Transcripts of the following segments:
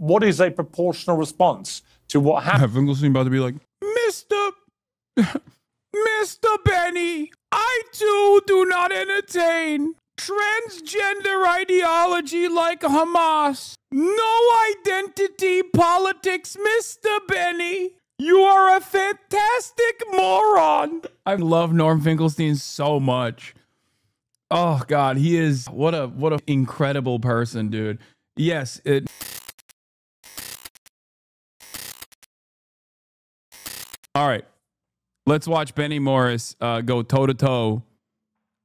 what is a proportional response to what happened? Finkelstein about to be like, Mr. Benny, I too do not entertain transgender ideology like Hamas. No identity politics, Mr. Benny. You are a fantastic moron. I love Norm Finkelstein so much. Oh God, he is what a incredible person, dude. Yes, All right. Let's watch Benny Morris go toe-to-toe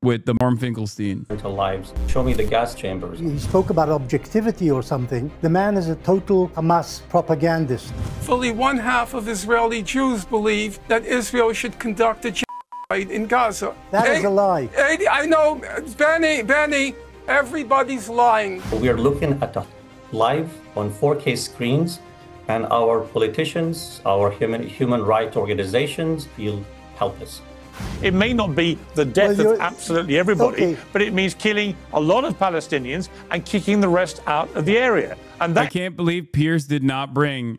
with the Norm Finkelstein. Into lives. Show me the gas chambers. He spoke about objectivity or something. The man is a total Hamas propagandist. Fully one half of Israeli Jews believe that Israel should conduct a genocide in Gaza. That is a lie. I know, Benny, everybody's lying. We are looking at a live on 4K screens, and our politicians, our human rights organizations feel helpless. It may not be the death of absolutely everybody, but it means killing a lot of Palestinians and kicking the rest out of the area. And that— I can't believe Piers did not bring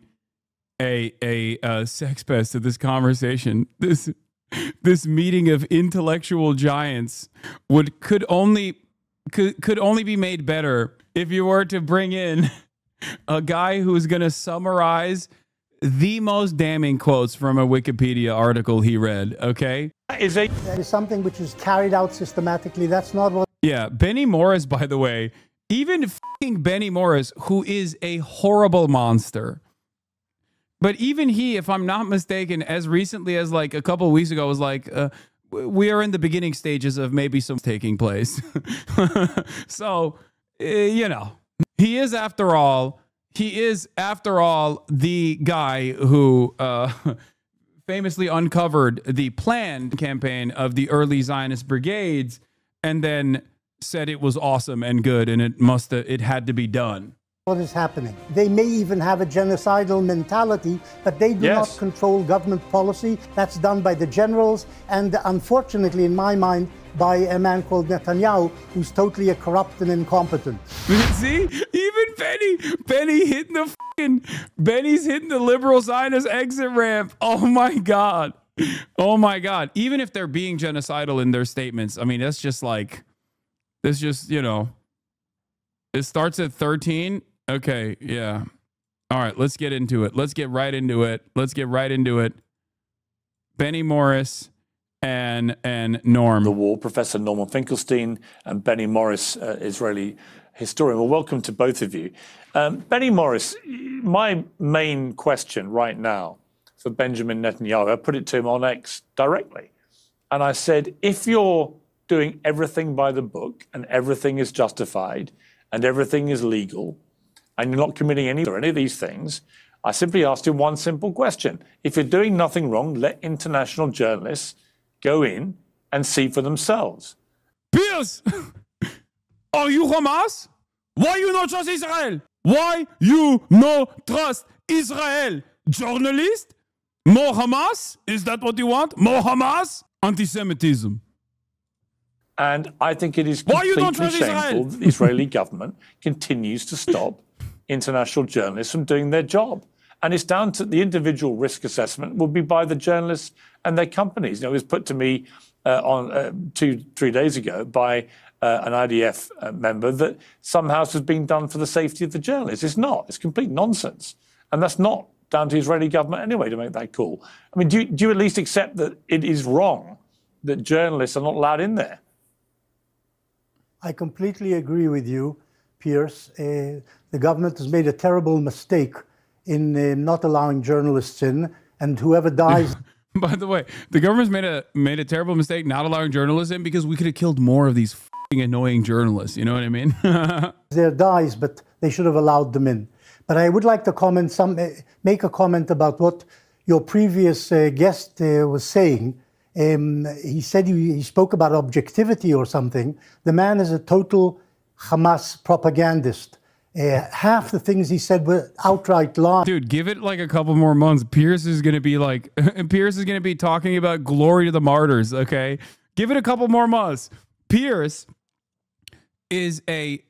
a sex pest to this conversation. This meeting of intellectual giants could only be made better if you were to bring in a guy who's going to summarize the most damning quotes from a Wikipedia article he read, okay? That is something which is carried out systematically. That's not what... Yeah, Benny Morris, by the way, even fucking Benny Morris, who is a horrible monster. But even he, if I'm not mistaken, as recently as like a couple of weeks ago, was like, we are in the beginning stages of maybe some taking place. So, you know, he is, after all, the guy who famously uncovered the planned campaign of the early Zionist brigades and then said it was awesome and good and it had to be done. What is happening? They may even have a genocidal mentality, but they do not control government policy. That's done by the generals and, unfortunately, in my mind, by a man called Netanyahu, who's totally corrupt and incompetent. See? Even Benny's hitting the liberal Zionist exit ramp. Oh my God. Oh my God. Even if they're being genocidal in their statements, I mean, that's just, you know, it starts at 13. Okay, yeah. All right, let's get into it. Let's get right into it. Benny Morris and Norm. The war, Professor Norman Finkelstein and Benny Morris, Israeli historian. Well, welcome to both of you. Benny Morris, my main question right now for Benjamin Netanyahu, I put it to him on X directly. And I said, if you're doing everything by the book and everything is justified and everything is legal and you're not committing any of these things, I simply asked him one simple question. If you're doing nothing wrong, let international journalists go in and see for themselves. Piers, are you Hamas? Why you not trust Israel? Why you no trust Israel? Journalist? More Hamas? Is that what you want? More Hamas? Anti-Semitism. And I think it is completely shameful that the Israeli government continues to stop international journalists from doing their job. And it's down to the individual risk assessment will be by the journalists and their companies. You know, it was put to me on 2-3 days ago by an IDF member that somehow this was being done for the safety of the journalists. It's not. It's complete nonsense. And that's not down to the Israeli government anyway to make that call. I mean, do you at least accept that it is wrong that journalists are not allowed in there? I completely agree with you, Piers. The government has made a terrible mistake in not allowing journalists in, and whoever dies... By the way, the government's made a terrible mistake not allowing journalists in because we could have killed more of these annoying journalists. You know what I mean? There dies, but they should have allowed them in. But I would like to make a comment about what your previous guest was saying. He said he spoke about objectivity or something. The man is a total Hamas propagandist. Half the things he said were outright lies. Dude, give it like a couple more months. Piers is going to be talking about glory to the martyrs, okay? Give it a couple more months. Piers is a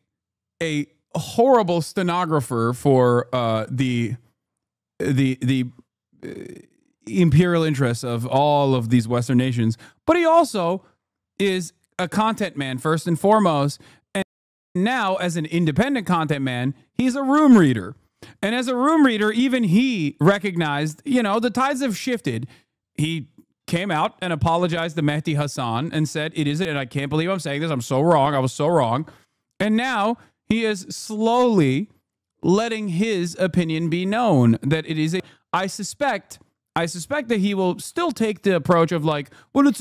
horrible stenographer for the imperial interests of all of these Western nations, but he also is a content man first and foremost. And now, as an independent content man, he's a room reader. And as a room reader, even he recognized, the tides have shifted. He came out and apologized to Mehdi Hasan and said, it isn't, and I can't believe I'm saying this. I'm so wrong. I was so wrong. And now he is slowly letting his opinion be known that it is I suspect that he will still take the approach of like, well,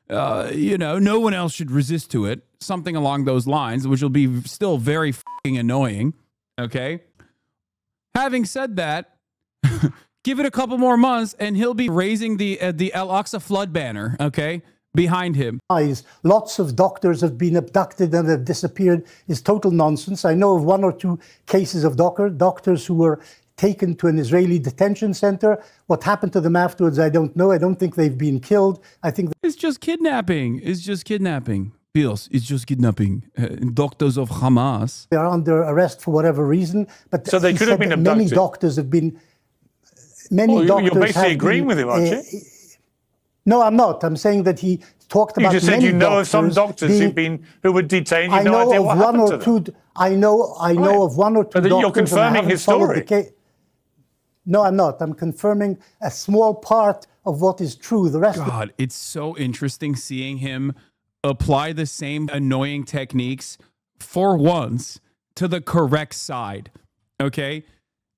no one else should resist to it. Something along those lines, which will be still very fucking annoying. Okay. Having said that, give it a couple more months and he'll be raising the Al-Aqsa flood banner, okay, behind him. Lots of doctors have been abducted and have disappeared is total nonsense. I know of 1 or 2 cases of doctors who were taken to an Israeli detention center. What happened to them afterwards, I don't know. I don't think they've been killed. I think it's just kidnapping. It's just kidnapping. Piers, it's just kidnapping. Doctors of Hamas. They are under arrest for whatever reason. But so they could have been abducted. Many doctors have been. Many doctors. You're basically agreeing with him, aren't you? No, I'm not. I'm saying that he talked about. You just said you know of some doctors who were detained. You have no idea what happened to them. I know of 1 or 2 doctors. You're confirming his story. No, I'm not. I'm confirming a small part of what is true. The rest. God, it's so interesting seeing him apply the same annoying techniques for once to the correct side. Okay?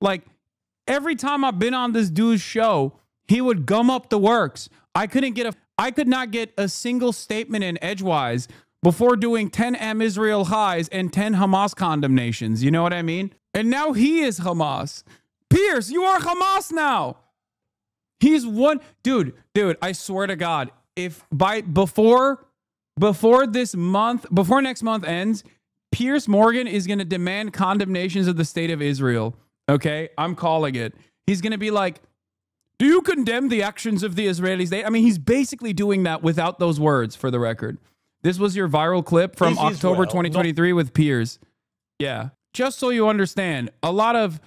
Like, every time I've been on this dude's show, he would gum up the works. I could not get a single statement in edgewise before doing 10 Israel highs and 10 Hamas condemnations. You know what I mean? And now he is Hamas. Piers, you are Hamas now. He's one dude, I swear to God, if before next month ends, Piers Morgan is going to demand condemnations of the state of Israel. Okay? I'm calling it. He's going to be like, do you condemn the actions of the Israeli state? I mean, he's basically doing that without those words, for the record. This was your viral clip from October 2023 with Piers. Yeah. Just so you understand, a lot of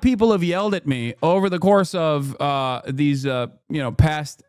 people have yelled at me over the course of these past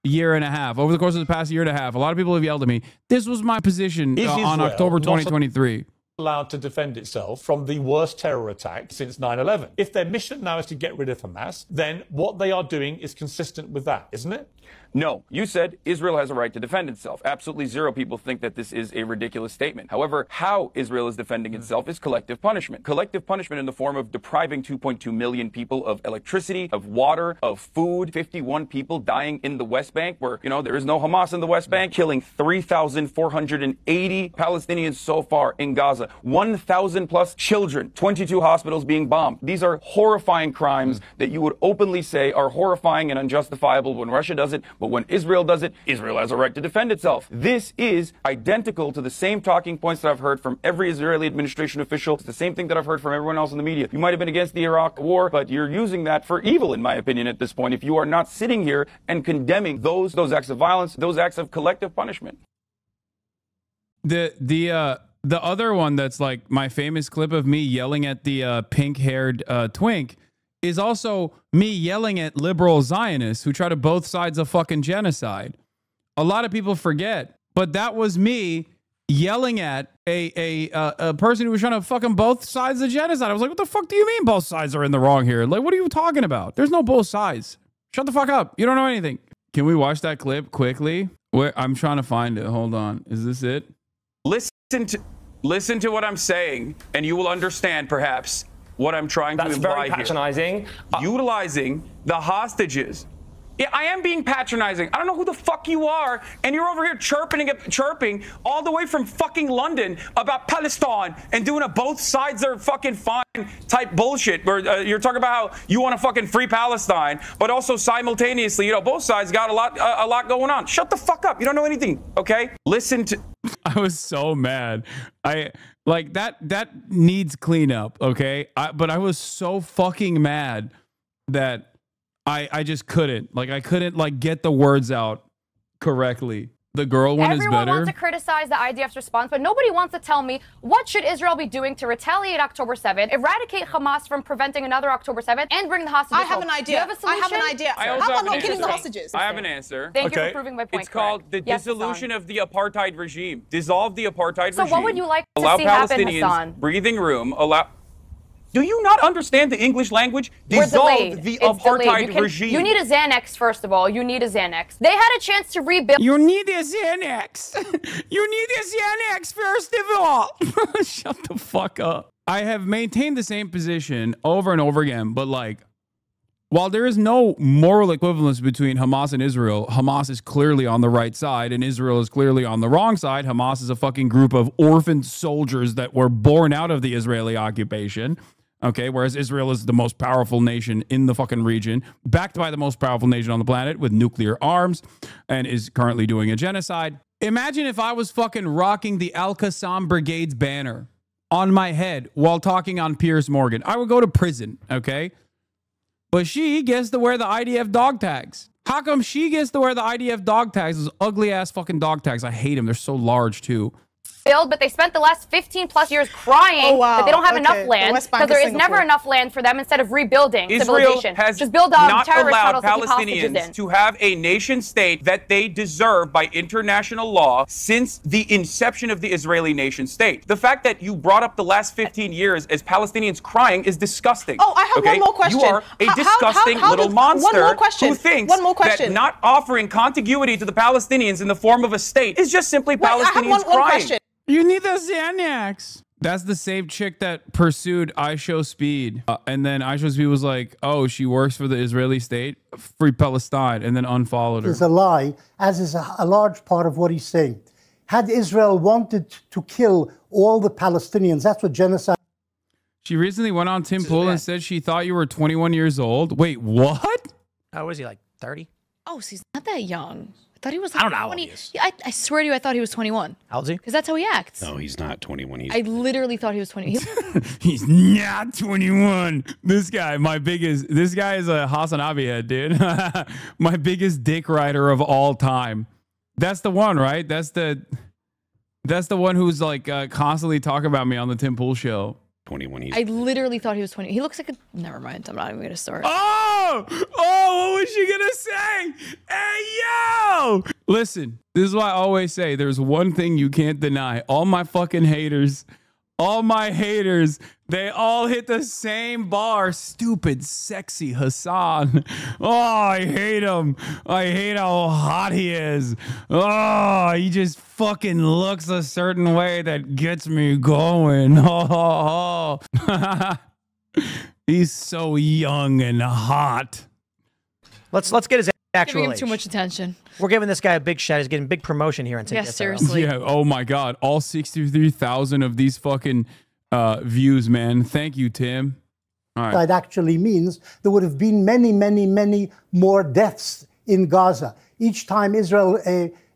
year and a half. Over the course of the past year and a half, a lot of people have yelled at me. This was my position on October 2023. Allowed to defend itself from the worst terror attack since 9/11. If their mission now is to get rid of Hamas, then what they are doing is consistent with that, isn't it? No, you said Israel has a right to defend itself. Absolutely zero people think that this is a ridiculous statement. However, how Israel is defending itself is collective punishment. Collective punishment in the form of depriving 2.2 million people of electricity, of water, of food, 51 people dying in the West Bank where, there is no Hamas in the West Bank, killing 3,480 Palestinians so far in Gaza, 1,000 plus children, 22 hospitals being bombed. These are horrifying crimes that you would openly say are horrifying and unjustifiable when Russia does it. But when Israel does it, Israel has a right to defend itself. This is identical to the same talking points that I've heard from every Israeli administration official. It's the same thing that I've heard from everyone else in the media. You might have been against the Iraq war, but you're using that for evil, in my opinion, at this point, if you are not sitting here and condemning those acts of violence, those acts of collective punishment. The other one that's like my famous clip of me yelling at the pink-haired twink is also me yelling at liberal Zionists who try to both sides of fucking genocide. A lot of people forget, but that was me yelling at a person who was trying to fucking both sides of genocide. I was like, what the fuck do you mean both sides are in the wrong here? Like, what are you talking about? There's no both sides. Shut the fuck up. You don't know anything. Can we watch that clip quickly? Where I'm trying to find it. Hold on. Is this it? Listen to what I'm saying, and you will understand, perhaps, what I'm trying to imply here. That's very patronizing. Utilizing the hostages. Yeah, I am being patronizing. I don't know who the fuck you are, and you're over here chirping all the way from fucking London about Palestine and doing a both sides are fucking fine type bullshit. Where you're talking about how you want to fucking free Palestine, but also simultaneously, both sides got a lot going on. Shut the fuck up. You don't know anything, okay? Listen to. I was so mad. Like that needs cleanup, okay? But I was so fucking mad that I just couldn't. Like, I couldn't get the words out correctly. The girl one is better. Everyone wants to criticize the IDF's response, but nobody wants to tell me what should Israel be doing to retaliate October 7th, eradicate Hamas from preventing another October 7th, and bring the hostages I have an idea. Do you have a solution? I have an idea. I How also about have not an killing the answer. hostages? I have an answer. Thank you for proving my point. It's called the dissolution of the apartheid regime. Dissolve the apartheid regime. So what would you like to allow see happen, Palestinians Hasan? breathing room. Do you not understand the English language? Dissolve the apartheid regime. You need a Xanax, first of all. You need a Xanax. They had a chance to rebuild. You need a Xanax. You need a Xanax, first of all. Shut the fuck up. I have maintained the same position over and over again, but like, while there is no moral equivalence between Hamas and Israel, Hamas is clearly on the right side and Israel is clearly on the wrong side. Hamas is a fucking group of orphaned soldiers that were born out of the Israeli occupation. Okay, whereas Israel is the most powerful nation in the fucking region, backed by the most powerful nation on the planet with nuclear arms, and is currently doing a genocide. Imagine if I was fucking rocking the Al-Qassam Brigade's banner on my head while talking on Piers Morgan. I would go to prison, okay? But she gets to wear the IDF dog tags. How come she gets to wear the IDF dog tags? Those ugly ass fucking dog tags. I hate them. They're so large too. But they spent the last 15 plus years crying that they don't have enough land because there is never enough land for them instead of rebuilding civilization. Has just build not terrorist allowed tunnels to keep Palestinians hostages in. to have a nation state that they deserve by international law since the inception of the Israeli nation state. The fact that you brought up the last 15 years as Palestinians crying is disgusting. Oh, I have one more question. You are a disgusting little monster who thinks that not offering contiguity to the Palestinians in the form of a state is just simply Palestinians crying. You need the Xanax. That's the same chick that pursued I Show Speed. And then I Show Speed was like, oh, she works for the Israeli state, free Palestine, and then unfollowed her. It's a lie, as is a large part of what he's saying. Had Israel wanted to kill all the Palestinians, that's what genocide. She recently went on Tim Pool and said she thought you were 21 years old. Wait, what? How is he, like 30? Oh, so he's not that young. I thought he was I like don't know how 20. old he is. Yeah, I swear to you, I thought he was 21. How old is he? Because that's how he acts. No, he's not 21. I literally thought he was 20. He's not 21. This guy is a HasanAbi head, dude. My biggest dick rider of all time. That's the one, right? That's the one who's like constantly talking about me on the Tim Pool show. 21. I literally thought he was 20. He looks like a... Never mind. I'm not even going to start. Oh, what was she going to say? Hey, yo! Listen, this is why I always say there's one thing you can't deny. All my fucking haters, they all hit the same bar. Stupid, sexy Hasan. Oh, I hate him. I hate how hot he is. Oh, he just fucking looks a certain way that gets me going. Oh. He's so young and hot. Let's get his actual Giving him age. too much attention. We're giving this guy a big shot. He's getting big promotion here in Yeah, TikTok. seriously. Yeah. Oh my God. All 63,000 of these fucking views, man. Thank you, Tim. All right. That actually means there would have been many, many, many more deaths in Gaza. Each time Israel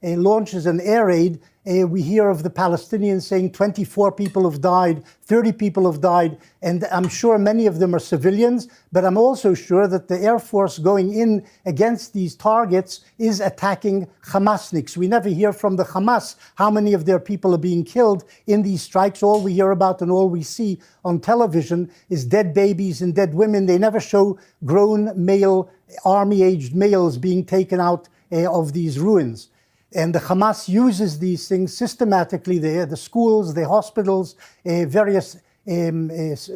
launches an air raid, we hear of the Palestinians saying 24 people have died, 30 people have died, and I'm sure many of them are civilians, but I'm also sure that the Air Force going in against these targets is attacking Hamasniks. We never hear from the Hamas how many of their people are being killed in these strikes. All we hear about and all we see on television is dead babies and dead women. They never show grown male, army-aged males being taken out of these ruins. And the Hamas uses these things systematically, the schools, the hospitals, various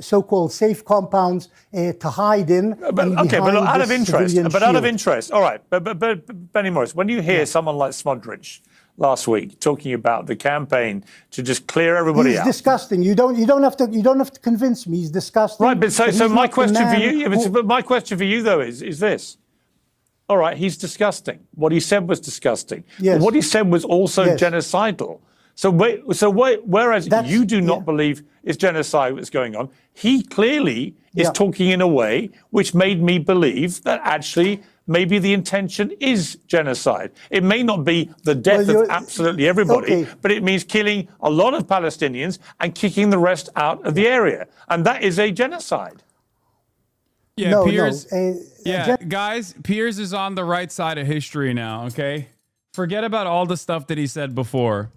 so-called safe compounds to hide in. But out of interest, all right. But Benny Morris, when you hear someone like Smodrich last week talking about the campaign to just clear everybody out, he's disgusting. You don't have to convince me. He's disgusting. Right, but so my question for you, but my question for you though is this. All right, he's disgusting. What he said was disgusting. Yes. But what he said was also genocidal. Whereas you do not believe it's genocide that's going on, he clearly is talking in a way which made me believe that actually maybe the intention is genocide. It may not be the death of absolutely everybody, but it means killing a lot of Palestinians and kicking the rest out of the area. And that is a genocide. Yeah, Piers. Guys, Piers is on the right side of history now, okay? Forget about all the stuff that he said before.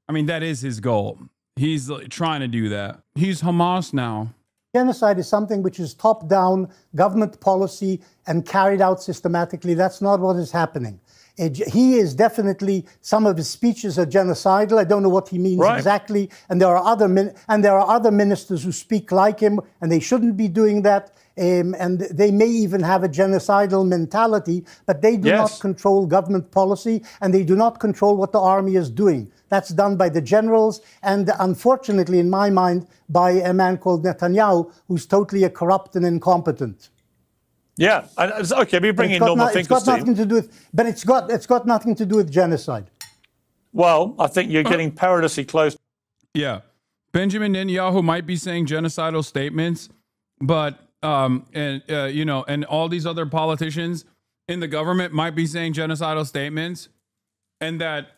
I mean, that is his goal. He's trying to do that. He's Hamas now. Genocide is something which is top-down government policy and carried out systematically. That's not what is happening. He is definitely, some of his speeches are genocidal. I don't know what he means exactly. And there are other ministers who speak like him, and they shouldn't be doing that. And they may even have a genocidal mentality, but they do not control government policy, and they do not control what the army is doing. That's done by the generals, and unfortunately, in my mind, by a man called Netanyahu, who's totally corrupt and incompetent. Yeah, okay, we bring in Norman Finkelstein. It's got nothing to do with, but it's got nothing to do with genocide. Well, I think you're getting perilously close. Yeah, Benjamin Netanyahu might be saying genocidal statements, but and all these other politicians in the government might be saying genocidal statements, and that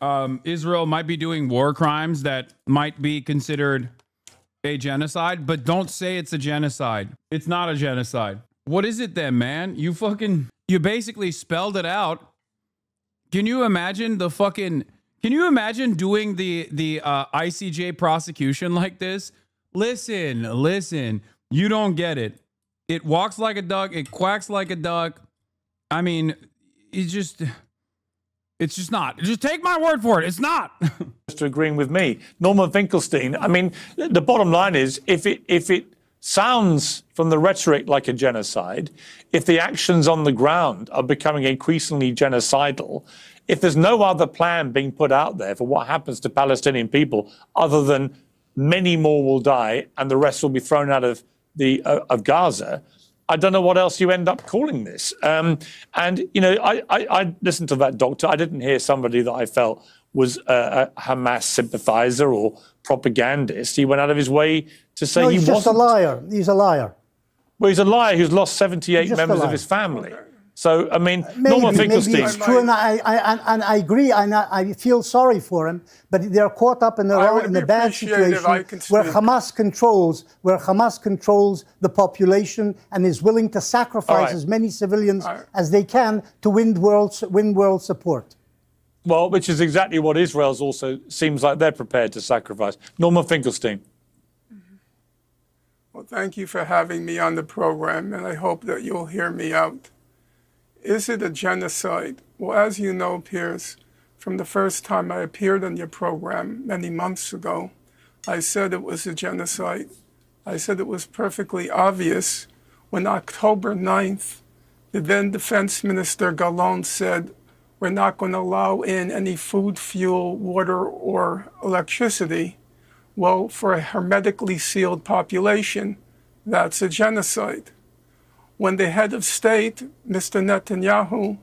Israel might be doing war crimes that might be considered a genocide, but don't say it's a genocide. It's not a genocide. What is it then, man? You basically spelled it out. Can you imagine can you imagine doing the ICJ prosecution like this? Listen, you don't get it. It walks like a duck. It quacks like a duck. I mean, it's just not. Just take my word for it. It's not. To agreeing with me, Norman Finkelstein. I mean, the bottom line is, if it sounds from the rhetoric like a genocide, if the actions on the ground are becoming increasingly genocidal, if there's no other plan being put out there for what happens to Palestinian people other than many more will die and the rest will be thrown out of Gaza, I don't know what else you end up calling this. And, I listened to that doctor. I didn't hear somebody that I felt was a Hamas sympathizer or propagandist. He went out of his way to say he wasn't. He's just a liar. He's a liar. Well, he's a liar who's lost 78 members of his family. So, I mean, Norman Finkelstein. Maybe it's true, and I agree, and I feel sorry for him, but they're caught up in a bad situation where Hamas controls the population and is willing to sacrifice as many civilians as they can to win world support. Well, which is exactly what Israel's also seems like they're prepared to sacrifice. Norman Finkelstein. Well, thank you for having me on the program, and I hope that you'll hear me out. Is it a genocide? Well, as you know, Piers, from the first time I appeared on your program many months ago, I said it was a genocide. I said it was perfectly obvious when October 9th, the then Defense Minister Gallant said, we're not going to allow in any food, fuel, water, or electricity. Well, for a hermetically sealed population, that's a genocide. When the head of state, Mr. Netanyahu,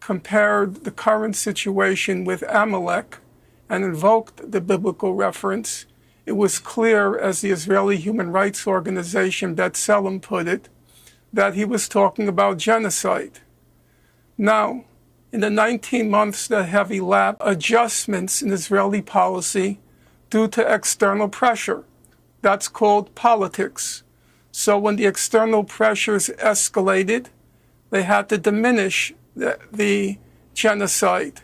compared the current situation with Amalek and invoked the biblical reference, it was clear, as the Israeli human rights organization B'Tselem put it, that he was talking about genocide. Now, in the 19 months that have elapsed, adjustments in Israeli policy due to external pressure. That's called politics. So when the external pressures escalated, they had to diminish the genocide.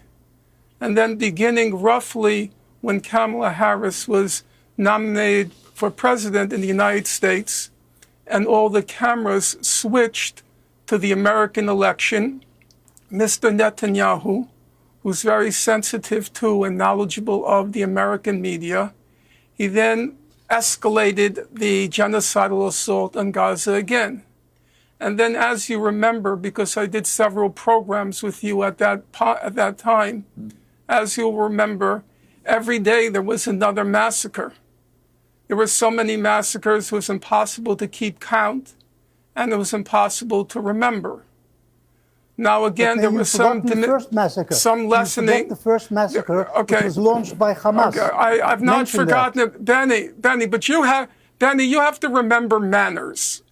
And then beginning roughly when Kamala Harris was nominated for president in the United States, and all the cameras switched to the American election, Mr. Netanyahu, who's very sensitive to and knowledgeable of the American media, he then escalated the genocidal assault on Gaza again. And then, as you remember, because I did several programs with you at that time, as you'll remember, every day there was another massacre. There were so many massacres, it was impossible to keep count, and it was impossible to remember. Now, again, there was some lessening. The first massacre, which was launched by Hamas. Okay. I've not forgotten it, Benny. But you have to remember manners.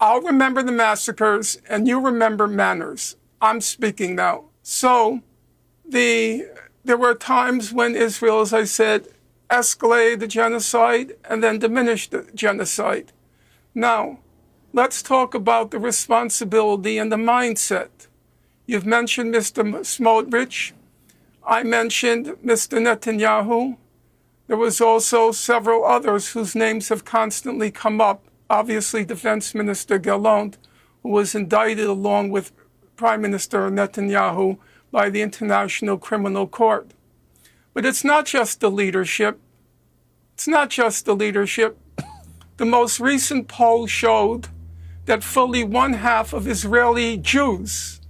I'll remember the massacres, and you remember manners. I'm speaking now. So, there were times when Israel, as I said, escalated the genocide and then diminished the genocide. Now, let's talk about the responsibility and the mindset. You've mentioned Mr. Smotrich. I mentioned Mr. Netanyahu. There was also several others whose names have constantly come up. Obviously, Defense Minister Gallant, who was indicted along with Prime Minister Netanyahu by the International Criminal Court. But it's not just the leadership. It's not just the leadership. The most recent poll showed that fully 1/2 of Israeli Jews,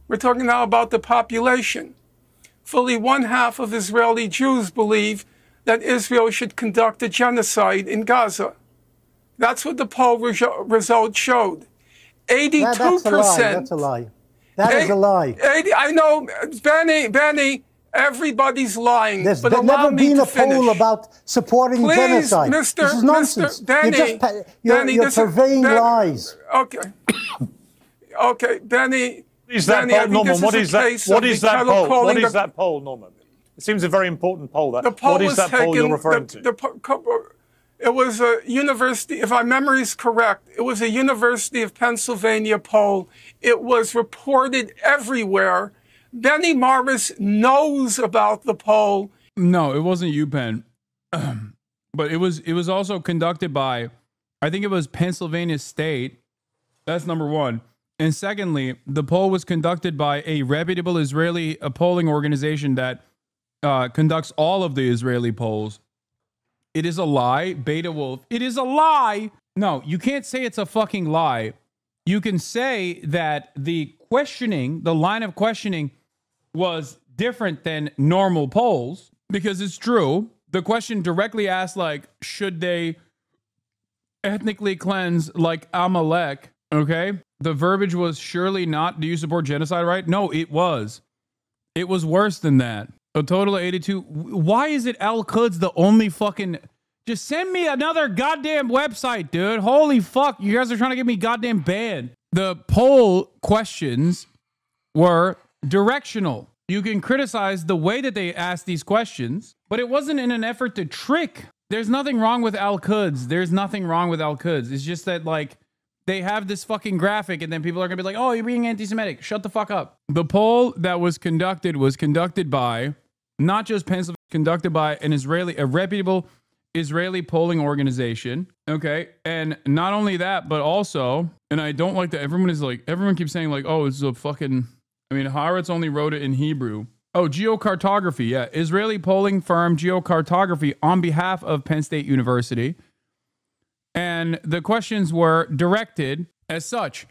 we're talking now about the population, fully 1/2 of Israeli Jews believe that Israel should conduct a genocide in Gaza. That's what the poll result showed. 82%. That's a lie. That is a lie. I know, Benny, everybody's lying. There's but never been a poll about supporting genocide. Mr. This is nonsense. Benny, you're purveying lies. Okay. Okay, Benny. Is that poll, Norman? What is that? What is that poll? What is that poll, Norman? It seems a very important poll. What is that poll you're referring to? It was a university, if my memory is correct, it was a University of Pennsylvania poll. It was reported everywhere. Benny Morris knows about the poll. No, it wasn't UPenn. But it was also conducted by, I think it was Pennsylvania State. That's number one. And secondly, the poll was conducted by a reputable Israeli polling organization that conducts all of the Israeli polls. It is a lie. Beta Wolf. It is a lie. No, you can't say it's a fucking lie. You can say that the questioning, the line of questioning was different than normal polls because it's true. The question directly asked, like, should they ethnically cleanse like Amalek? Okay. The verbiage was surely not, do you support genocide, right? No, it was. It was worse than that. A total of 82. Why is it Al-Quds the only fucking... Just send me another goddamn website, dude. Holy fuck. You guys are trying to get me goddamn banned. The poll questions were directional. You can criticize the way that they asked these questions, but it wasn't in an effort to trick. There's nothing wrong with Al-Quds. There's nothing wrong with Al-Quds. It's just that, like, they have this fucking graphic and then people are going to be like, oh, you're being anti-Semitic. Shut the fuck up. The poll that was conducted by not just Pennsylvania, conducted by a reputable Israeli polling organization. Okay. And not only that, but also, and I don't like that everyone keeps saying like, oh, it's a fucking, I mean, Haaretz only wrote it in Hebrew. Oh, geocartography. Yeah. Israeli polling firm Geocartography on behalf of Penn State University. And the questions were directed as such.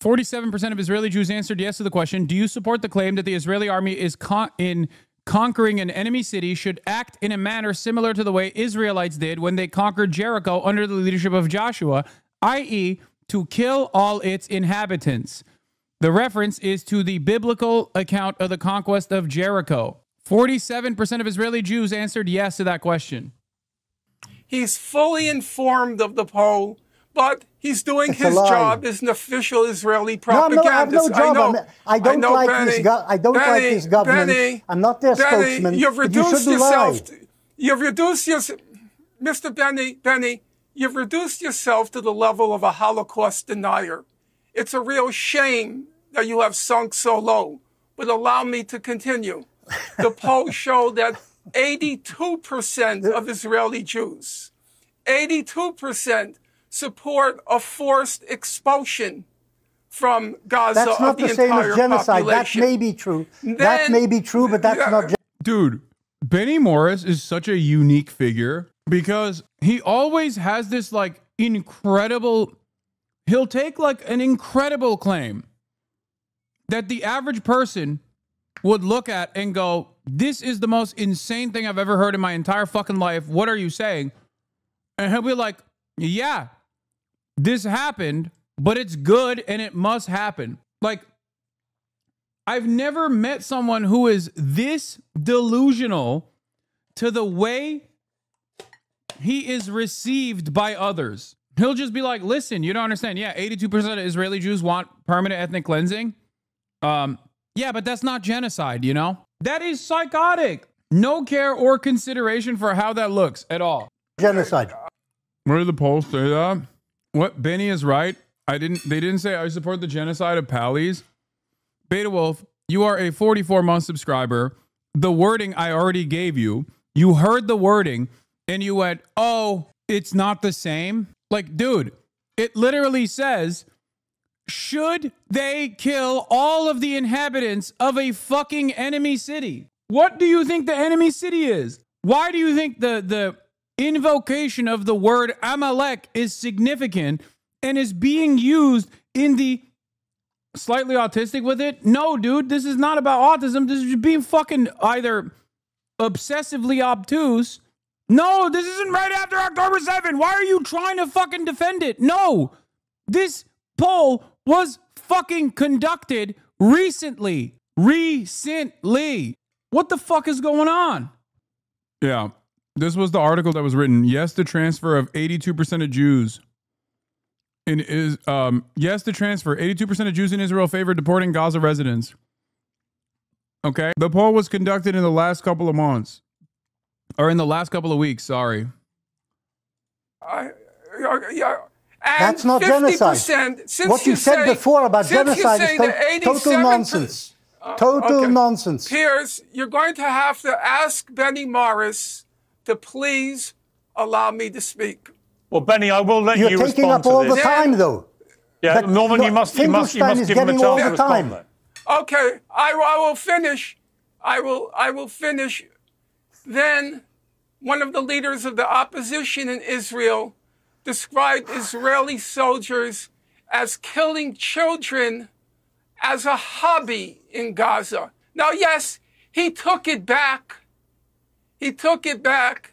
47% of Israeli Jews answered yes to the question. Do you support the claim that the Israeli army is conquering an enemy city should act in a manner similar to the way Israelites did when they conquered Jericho under the leadership of Joshua, i.e., to kill all its inhabitants? The reference is to the biblical account of the conquest of Jericho. 47% of Israeli Jews answered yes to that question. He's fully informed of the poll, but he's doing his job as an official Israeli propagandist. No, I have no job. I don't like this government. Benny, I'm not their spokesman. You've reduced yourself. Mr. Benny, you've reduced yourself to the level of a Holocaust denier. It's a real shame that you have sunk so low. But allow me to continue. The poll showed that 82% of Israeli Jews, 82% support a forced expulsion from Gaza. That's not the same as genocide. Population. That may be true. That may be true, but that's not. Dude, Benny Morris is such a unique figure because he always has this like incredible. He'll take like an incredible claim that the average person would look at and go, this is the most insane thing I've ever heard in my entire fucking life. What are you saying? And he'll be like, yeah, this happened, but it's good and it must happen. Like, I've never met someone who is this delusional to the way he is received by others. He'll just be like, listen, you don't understand. Yeah, 82% of Israeli Jews want permanent ethnic cleansing. Yeah, but that's not genocide, you know? That is psychotic. No care or consideration for how that looks at all. Genocide. Where did the polls say that? What? Benny is right. They didn't say I support the genocide of Pallies. Beta Wolf, you are a 44-month subscriber. The wording I already gave you. You heard the wording and you went, oh, it's not the same. Like, dude, it literally says, should they kill all of the inhabitants of a fucking enemy city? What do you think the enemy city is? Why do you think the invocation of the word Amalek is significant and is being used in the slightly autistic with it? No, dude, this is not about autism. This is being fucking either obsessively obtuse. No, this isn't right after October 7th. Why are you trying to fucking defend it? No, this poll was fucking conducted recently. What the fuck is going on? Yeah, this was the article that was written. Yes, the transfer of 82% of Jews yes, the transfer. 82% of Jews in Israel favor deporting Gaza residents. Okay. The poll was conducted in the last couple of months. Or in the last couple of weeks, sorry. That's not genocide. What you said before about genocide is total nonsense. Total nonsense. Piers, you're going to have to ask Benny Morris to please allow me to speak. Well, Benny, I will let you respond to this. You're taking up all the time, though. Yeah, Norman, you must give him a chance to respond. Okay, I will finish. I will finish. Then, one of the leaders of the opposition in Israel described Israeli soldiers as killing children as a hobby in Gaza. Now, yes, he took it back. He took it back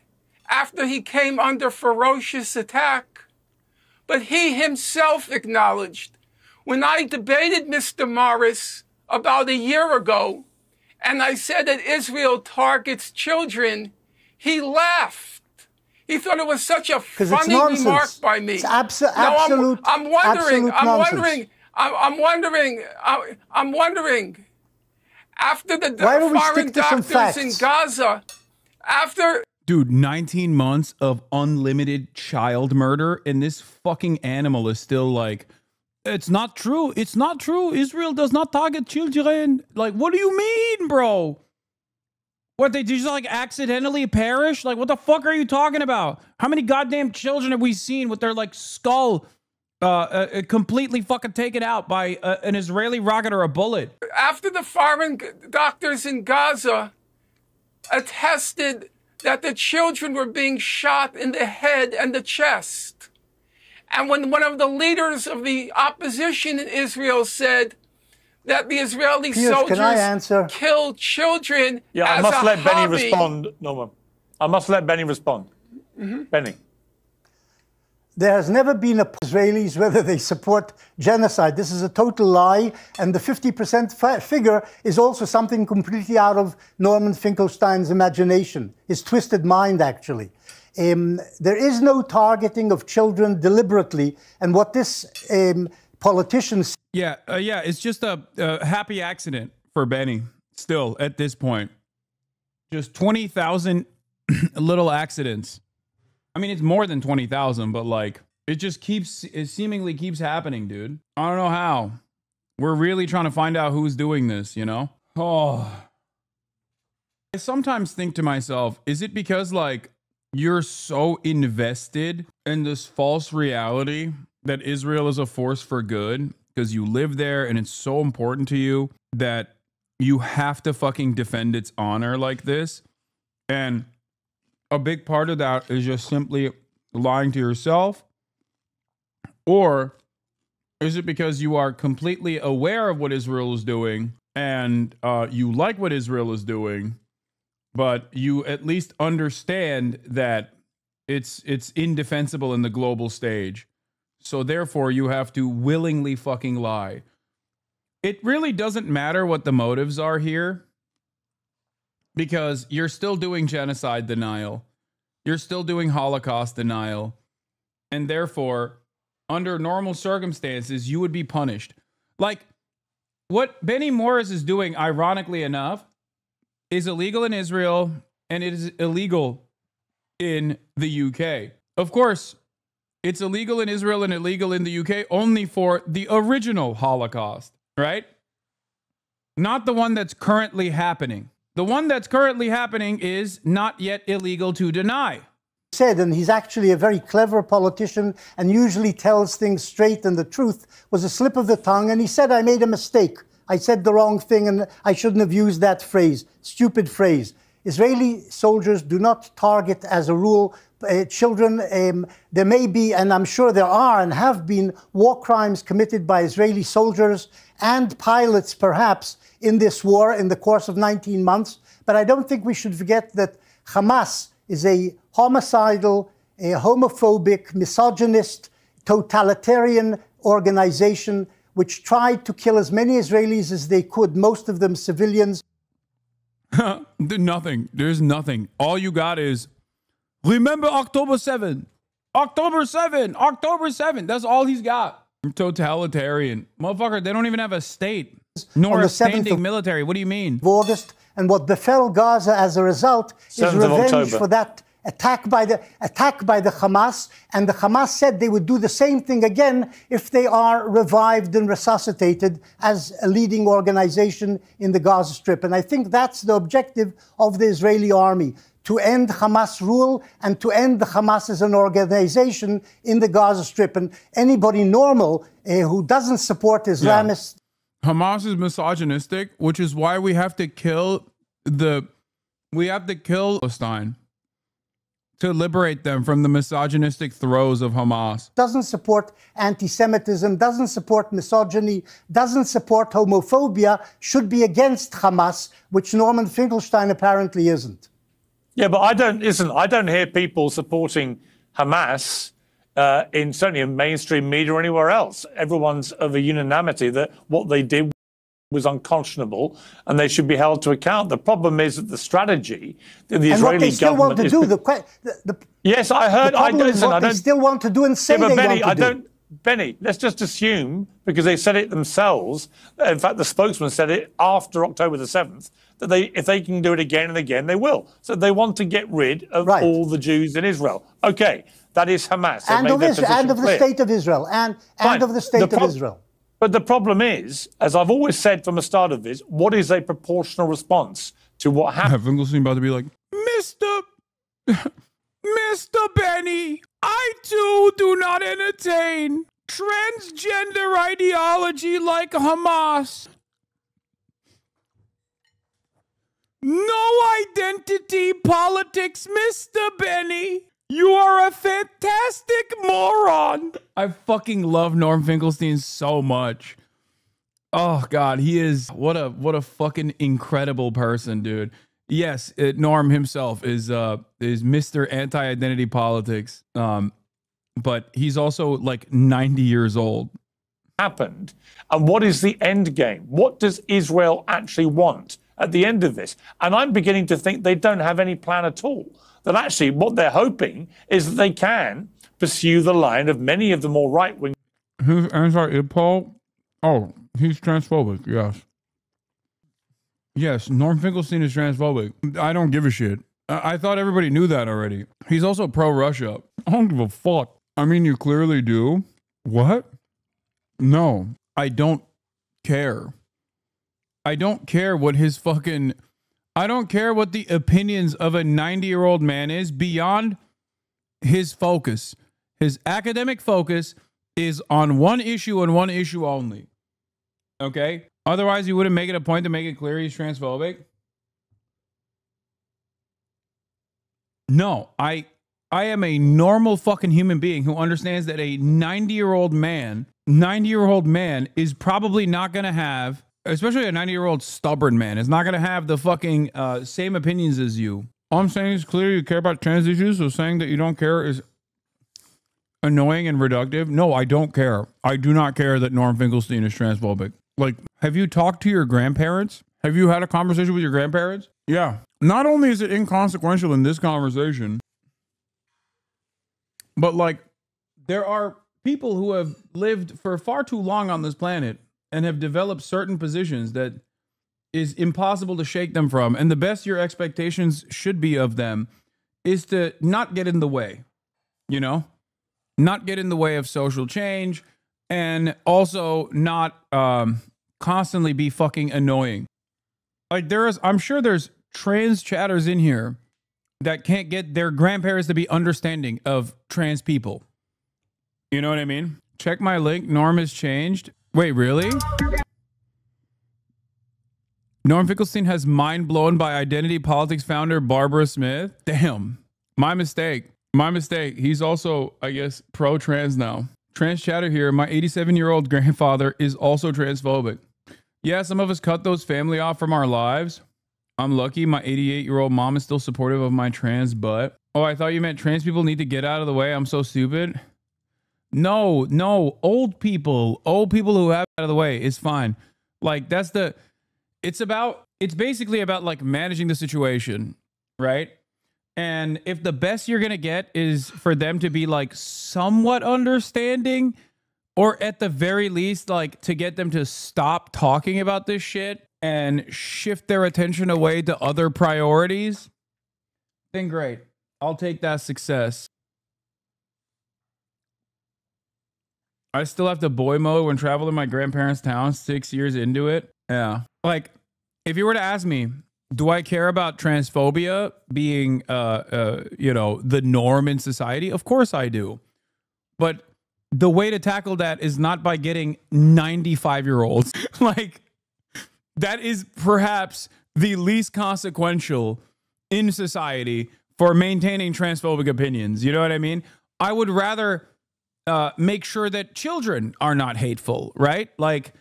after he came under ferocious attack. But he himself acknowledged, when I debated Mr. Morris about a year ago, and I said that Israel targets children, he laughed. He thought it was such a funny remark by me. It's absolute I'm wondering, after the foreign doctors in Gaza, after... Dude, 19 months of unlimited child murder, and this fucking animal is still like, it's not true. It's not true. Israel does not target children. Like, what do you mean, bro? What, they just like accidentally perish? Like, what the fuck are you talking about? How many goddamn children have we seen with their like skull completely fucking taken out by an Israeli rocket or a bullet? After the foreign doctors in Gaza attested that the children were being shot in the head and the chest. And when one of the leaders of the opposition in Israel said that the Israeli soldiers killed children as a hobby. I must let Benny respond, Norman. I must let Benny respond. Benny. There has never been Israelis, whether they support genocide. This is a total lie. And the 50% figure is also something completely out of Norman Finkelstein's imagination, his twisted mind, actually. There is no targeting of children deliberately. And what this politician... Yeah, it's just a happy accident for Benny still at this point. Just 20,000 little accidents. I mean, it's more than 20,000, but like, it seemingly keeps happening, dude. I don't know how. We're really trying to find out who's doing this, you know? Oh. I sometimes think to myself, is it because like, you're so invested in this false reality that Israel is a force for good because you live there and it's so important to you that you have to fucking defend its honor like this? And a big part of that is just simply lying to yourself? Or is it because you are completely aware of what Israel is doing and you like what Israel is doing, but you at least understand that it's indefensible in the global stage? So therefore, you have to willingly fucking lie. It really doesn't matter what the motives are here, because you're still doing genocide denial. You're still doing Holocaust denial. And therefore, under normal circumstances, you would be punished. Like, what Benny Morris is doing, ironically enough, is illegal in Israel, and it is illegal in the UK. Of course, it's illegal in Israel and illegal in the UK only for the original Holocaust, right? Not the one that's currently happening. The one that's currently happening is not yet illegal to deny. Said, and he's actually a very clever politician and usually tells things straight, and the truth was a slip of the tongue, and he said, I made a mistake. I said the wrong thing and I shouldn't have used that phrase. Stupid phrase. Israeli soldiers do not target, as a rule, children. There may be, and I'm sure there are and have been, war crimes committed by Israeli soldiers and pilots, perhaps, in this war in the course of 19 months. But I don't think we should forget that Hamas is a homicidal, a homophobic, misogynist, totalitarian organization which tried to kill as many Israelis as they could, most of them civilians. Nothing. There's nothing. All you got is, remember October 7. October 7. October 7. That's all he's got. Totalitarian. Motherfucker, they don't even have a state. Nor a standing military. What do you mean? August, and what befell Gaza as a result is revenge for that attack by the Hamas. And the Hamas said they would do the same thing again if they are revived and resuscitated as a leading organization in the Gaza Strip. And I think that's the objective of the Israeli army, to end Hamas rule and to end the Hamas as an organization in the Gaza Strip. And anybody normal who doesn't support Islamists. Yeah. Hamas is misogynistic, which is why we have to kill Finkelstein to liberate them from the misogynistic throes of Hamas. Doesn't support anti-Semitism, doesn't support misogyny, doesn't support homophobia, should be against Hamas, which Norman Finkelstein apparently isn't. Yeah, but I don't hear people supporting Hamas certainly in mainstream media or anywhere else. Everyone's of a unanimity that what they did was unconscionable and they should be held to account. The problem is that the strategy that the Israeli government is... Yes, I heard. They still want to do and say they want to do. Benny, let's just assume, because they said it themselves, in fact, the spokesman said it after October the 7th, that if they can do it again and again, they will. So they want to get rid of all the Jews in Israel. Okay, that is Hamas. And of the state of Israel. And of the state of Israel. But the problem is, as I've always said from the start of this, what is a proportional response to what happened? Finkelstein about to be like, Mr. Benny, I too do not entertain transgender ideology like Hamas. No identity politics, Mr. Benny. You are a fantastic moron. I fucking love Norm Finkelstein so much. Oh God, he is what a fucking incredible person, dude. Yes, Norm himself is Mr. Anti-Identity Politics, but he's also like 90 years old. Happened, and what is the end game? What does Israel actually want at the end of this? And I'm beginning to think they don't have any plan at all. That actually what they're hoping is that they can pursue the line of many of the more right-wing. Who's anti-Paul? Oh, he's transphobic, yes. Yes, Norm Finkelstein is transphobic. I don't give a shit. I thought everybody knew that already. He's also pro-Russia. I don't give a fuck. I mean, you clearly do. What? No, I don't care. I don't care what his fucking... I don't care what the opinions of a 90-year-old man is beyond his focus. His academic focus is on one issue and one issue only. Okay? Otherwise, you wouldn't make it a point to make it clear he's transphobic. No, I am a normal fucking human being who understands that a 90-year-old man is probably not going to have, especially a 90-year-old stubborn man, is not going to have the fucking same opinions as you. All I'm saying is clearly you care about trans issues, so saying that you don't care is annoying and reductive. No, I don't care. I do not care that Norm Finkelstein is transphobic. Like, have you talked to your grandparents? Have you had a conversation with your grandparents? Yeah. Not only is it inconsequential in this conversation, but like, there are people who have lived for far too long on this planet and have developed certain positions that is impossible to shake them from. And the best your expectations should be of them is to not get in the way, you know, not get in the way of social change, and also not constantly be fucking annoying. Like I'm sure there's trans chatters in here that can't get their grandparents to be understanding of trans people. You know what I mean? Check my link. Norm has changed. Wait, really? Norm Finkelstein has mind blown by identity politics founder Barbara Smith. Damn. My mistake. My mistake. He's also, I guess, pro-trans now. Trans chatter here. My 87-year-old grandfather is also transphobic. Yeah, some of us cut those family off from our lives. I'm lucky my 88-year-old mom is still supportive of my trans butt. Oh, I thought you meant trans people need to get out of the way. I'm so stupid. No, old people who have out of the way is fine. Like it's basically about like managing the situation, right? And if the best you're going to get is for them to be like somewhat understanding, or at the very least, like to get them to stop talking about this shit and shift their attention away to other priorities, then great. I'll take that success. I still have to boy mode when traveling my grandparents' town 6 years into it. Yeah. Like, if you were to ask me, do I care about transphobia being, the norm in society? Of course I do. But the way to tackle that is not by getting 95-year-olds. Like, that is perhaps the least consequential in society for maintaining transphobic opinions. You know what I mean? I would rather make sure that children are not hateful, right? Like,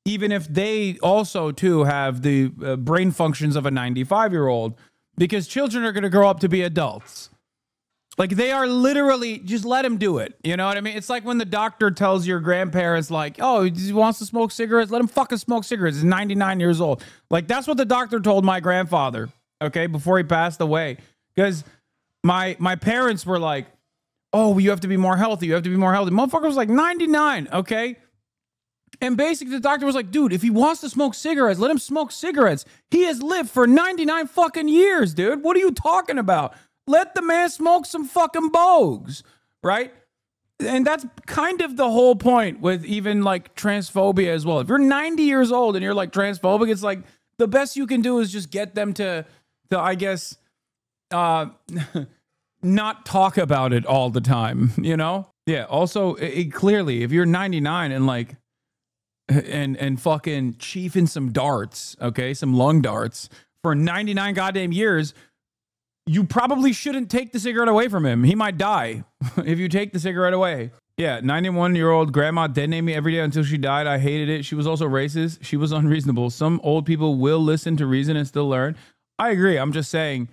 even if they also, too, have the brain functions of a 95-year-old, because children are going to grow up to be adults. Like, they are literally, just let him do it. You know what I mean? It's like when the doctor tells your grandparents, like, oh, he wants to smoke cigarettes, let him fucking smoke cigarettes. He's 99 years old. Like, that's what the doctor told my grandfather, okay, before he passed away. Because my parents were like, oh, you have to be more healthy. You have to be more healthy. Motherfucker was like 99, okay? And basically the doctor was like, dude, if he wants to smoke cigarettes, let him smoke cigarettes. He has lived for 99 fucking years, dude. What are you talking about? Let the man smoke some fucking bogues, right? And that's kind of the whole point with even like transphobia as well. If you're 90 years old and you're like transphobic, it's like the best you can do is just get them to I guess, not talk about it all the time, you know? Yeah. Also, clearly, if you're 99 and like, and fucking chiefing some darts, okay, some lung darts for 99 goddamn years, you probably shouldn't take the cigarette away from him. He might die if you take the cigarette away. Yeah, 91-year-old grandma dead named me every day until she died. I hated it. She was also racist. She was unreasonable. Some old people will listen to reason and still learn. I agree. I'm just saying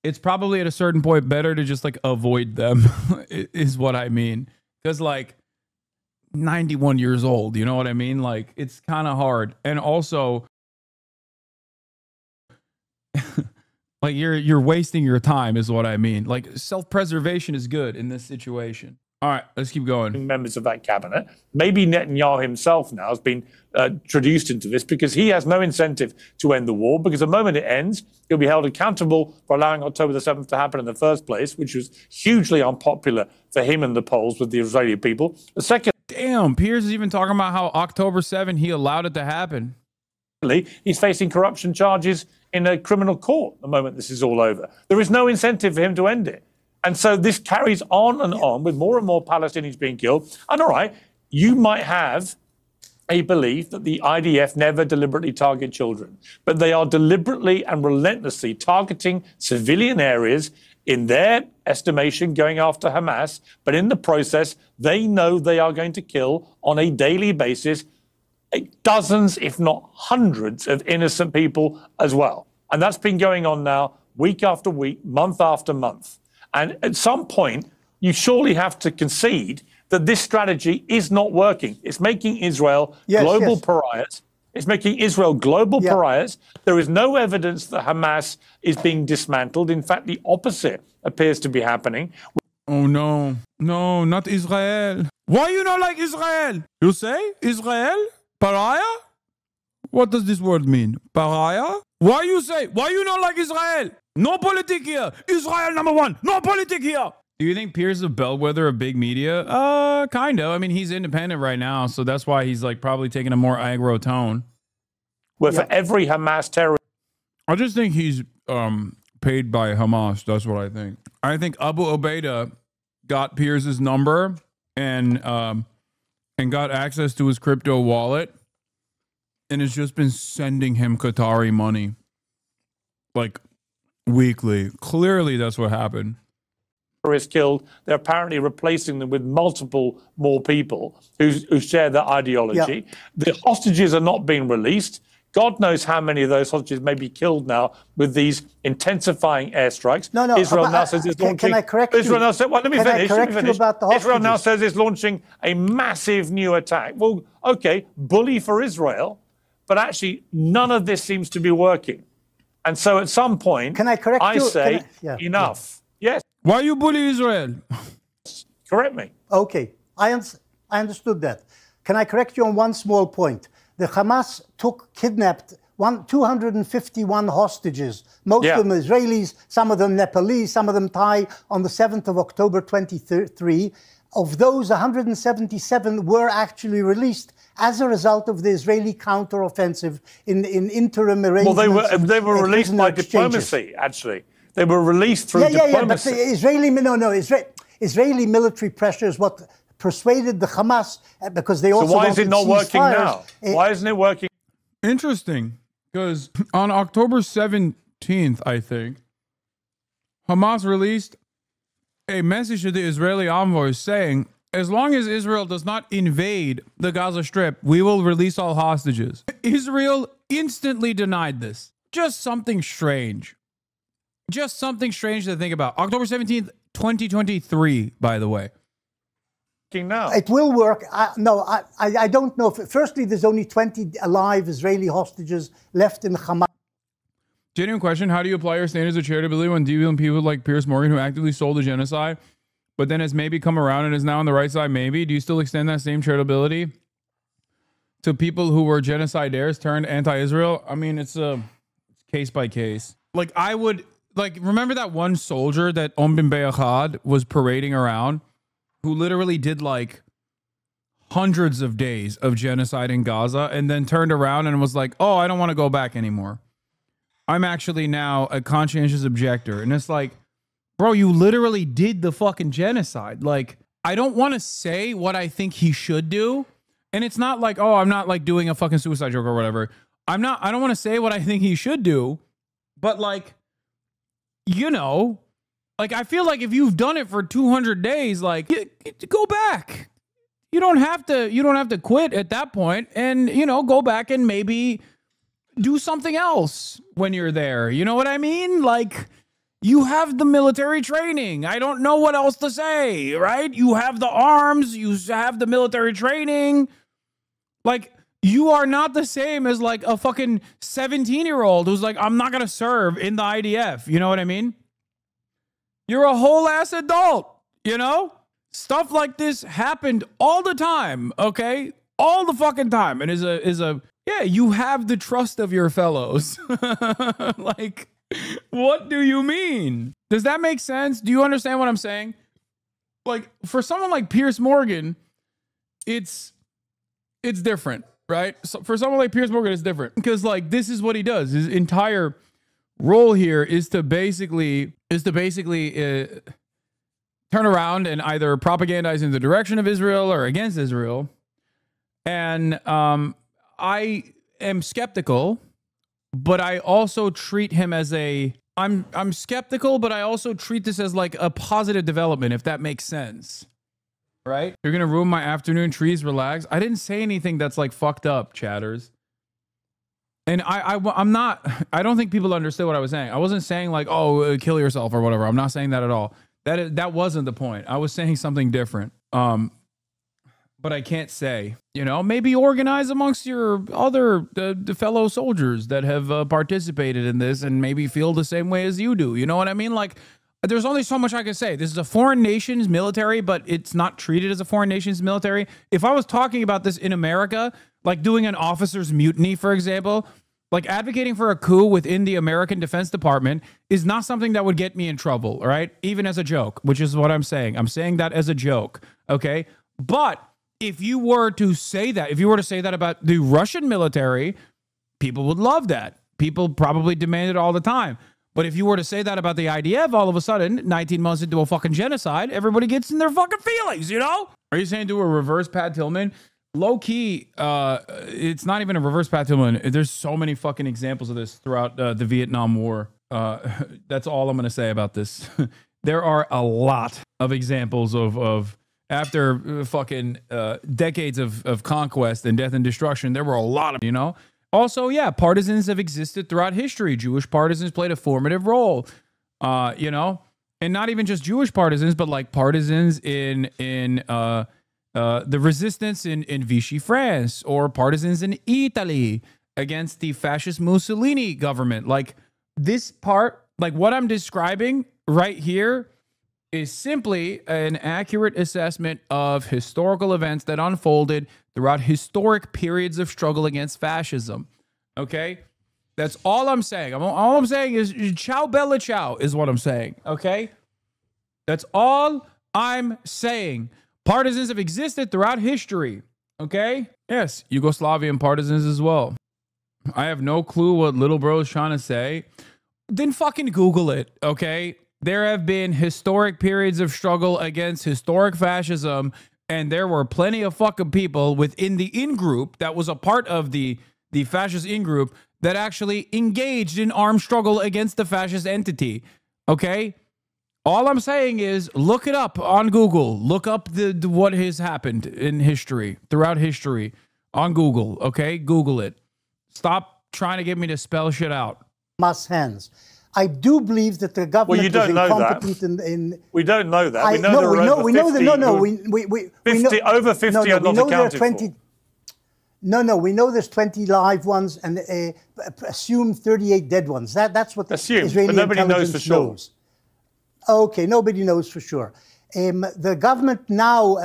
it's probably at a certain point better to just like avoid them is what I mean. Because like 91 years old, you know what I mean? Like it's kind of hard. And also like you're wasting your time is what I mean. Like self-preservation is good in this situation. All right, let's keep going. Members of that cabinet. Maybe Netanyahu himself now has been introduced into this because he has no incentive to end the war, because the moment it ends, he'll be held accountable for allowing October the 7th to happen in the first place, which was hugely unpopular for him and the Poles with the Israeli people. The second... Damn, Piers is even talking about how October 7th, he allowed it to happen. He's facing corruption charges in a criminal court the moment this is all over. There is no incentive for him to end it. And so this carries on and on with more and more Palestinians being killed. And all right, you might have a belief that the IDF never deliberately target children, but they are deliberately and relentlessly targeting civilian areas in their estimation, going after Hamas. But in the process, they know they are going to kill on a daily basis dozens, if not hundreds, of innocent people as well. And that's been going on now week after week, month after month. And at some point, you surely have to concede that this strategy is not working. It's making Israel global pariahs. It's making Israel global pariahs. There is no evidence that Hamas is being dismantled. In fact, the opposite appears to be happening. Oh, no. No, not Israel. Why you not like Israel? You say Israel? Pariah? What does this word mean? Pariah? Why you say? Why you not like Israel? No politic here. Israel #1. No politic here. Do you think Piers is a bellwether of big media? Kind of. I mean, he's independent right now, so that's why he's like probably taking a more aggro tone. where for every Hamas terrorist. I just think he's paid by Hamas. That's what I think. I think Abu Ubaidah got Piers' number and got access to his crypto wallet and has just been sending him Qatari money like weekly. Clearly, that's what happened. Killed, they're apparently replacing them with multiple more people who share that ideology. The hostages are not being released. God knows how many of those hostages may be killed now with these intensifying airstrikes. No, Israel now says it's launching. Can I correct Israel you? now says, well, let me Can finish. I correct you about the hostages? Israel now says it's launching a massive new attack. Well, okay, bully for Israel, but actually none of this seems to be working. And so at some point, can I correct you? I say enough. Yes. Why you bully Israel? Correct me. Okay, I understood that. Can I correct you on one small point? The Hamas kidnapped 251 hostages, most of them Israelis, some of them Nepalese, some of them Thai, on the 7th of October 2023. Of those, 177 were actually released as a result of the Israeli counteroffensive in interim arrangements. Well, they were released by diplomacy, actually. They were released through diplomacy. But the Israeli military pressure is what persuaded the Hamas, because they also So why is it not working now? Why isn't it working? Interesting, because on October 17th, I think, Hamas released a message to the Israeli envoys saying, as long as Israel does not invade the Gaza Strip, we will release all hostages. Israel instantly denied this. Just something strange. Just something strange to think about. October 17th, 2023, by the way. Now. It will work. I don't know. Firstly, there's only 20 alive Israeli hostages left in Hamas. Genuine question. How do you apply your standards of charitability when dealing with people like Piers Morgan, who actively sold the genocide, but then has maybe come around and is now on the right side? Maybe. Do you still extend that same charitability to people who were genocidaires turned anti-Israel? I mean, it's case by case. Like, I would, remember that one soldier that Bin Bayahad was parading around, who literally did hundreds of days of genocide in Gaza and then turned around and was like, oh, I don't want to go back anymore. I'm actually now a conscientious objector. And it's like, bro, you literally did the fucking genocide. I don't want to say what I think he should do. And it's not like, oh, I'm not doing a fucking suicide joke or whatever. I don't want to say what I think he should do. But I feel like if you've done it for 200 days, go back. You don't have to quit at that point, and go back and maybe do something else when you're there. You know what I mean? You have the military training. I don't know what else to say, right? You have the arms, you have the military training. You are not the same as a fucking 17-year-old who's I'm not going to serve in the IDF. You know what I mean? You're a whole ass adult, Stuff like this happened all the time, okay? All the fucking time. And you have the trust of your fellows. What do you mean? Does that make sense? Do you understand what I'm saying? For someone like Piers Morgan, it's different, right? So for someone like Piers Morgan, it's different because this is what he does. His entire role here is to basically turn around and either propagandize in the direction of Israel or against Israel. And I am skeptical, but I also treat him as I'm skeptical, but I also treat this as a positive development, if that makes sense. Right? You're going to ruin my afternoon. Trees, relax. I didn't say anything that's fucked up, chatters. And I'm not, I don't think people understood what I was saying. I wasn't saying oh, kill yourself or whatever. I'm not saying that at all. That wasn't the point. I was saying something different. But I can't say, maybe organize amongst your the fellow soldiers that have participated in this and maybe feel the same way as you do. You know what I mean? There's only so much I can say. This is a foreign nation's military, but it's not treated as a foreign nation's military. If I was talking about this in America, doing an officer's mutiny, for example, advocating for a coup within the American Defense Department is not something that would get me in trouble, all right? Even as a joke, which is what I'm saying. I'm saying that as a joke, okay? But if you were to say that, about the Russian military, people would love that. People probably demand it all the time. But if you were to say that about the IDF, all of a sudden, 19 months into a fucking genocide, everybody gets in their fucking feelings, you know? Are you saying do a reverse Pat Tillman? Low key, it's not even a reverse Pat Tillman. There's so many fucking examples of this throughout the Vietnam War. That's all I'm going to say about this. There are a lot of examples of after fucking decades of conquest and death and destruction, there were a lot of, you know? Also, yeah, partisans have existed throughout history. Jewish partisans played a formative role, you know? And not even just Jewish partisans, but like partisans in the resistance in Vichy France, or partisans in Italy against the fascist Mussolini government. Like this part, like what I'm describing right here is simply an accurate assessment of historical events that unfolded throughout historic periods of struggle against fascism. Okay? That's all I'm saying. All I'm saying is ciao bella ciao is what I'm saying. Okay? That's all I'm saying. Partisans have existed throughout history. Okay? Yes, Yugoslavian partisans as well. I have no clue what little bro is trying to say. Then fucking Google it. Okay? There have been historic periods of struggle against historic fascism, and there were plenty of fucking people within the in-group that was a part of the fascist in-group that actually engaged in armed struggle against the fascist entity. Okay? All I'm saying is look it up on Google. Look up what has happened in history, throughout history, on Google. Okay? Google it. Stop trying to get me to spell shit out. Hamas hands. I do believe that the government is incompetent in. We don't know that. We know over 50 are not accounted for. No, we know there's 20 live ones and assume 38 dead ones. That's what the Israeli but nobody knows for sure. knows. Okay, nobody knows for sure. The government now,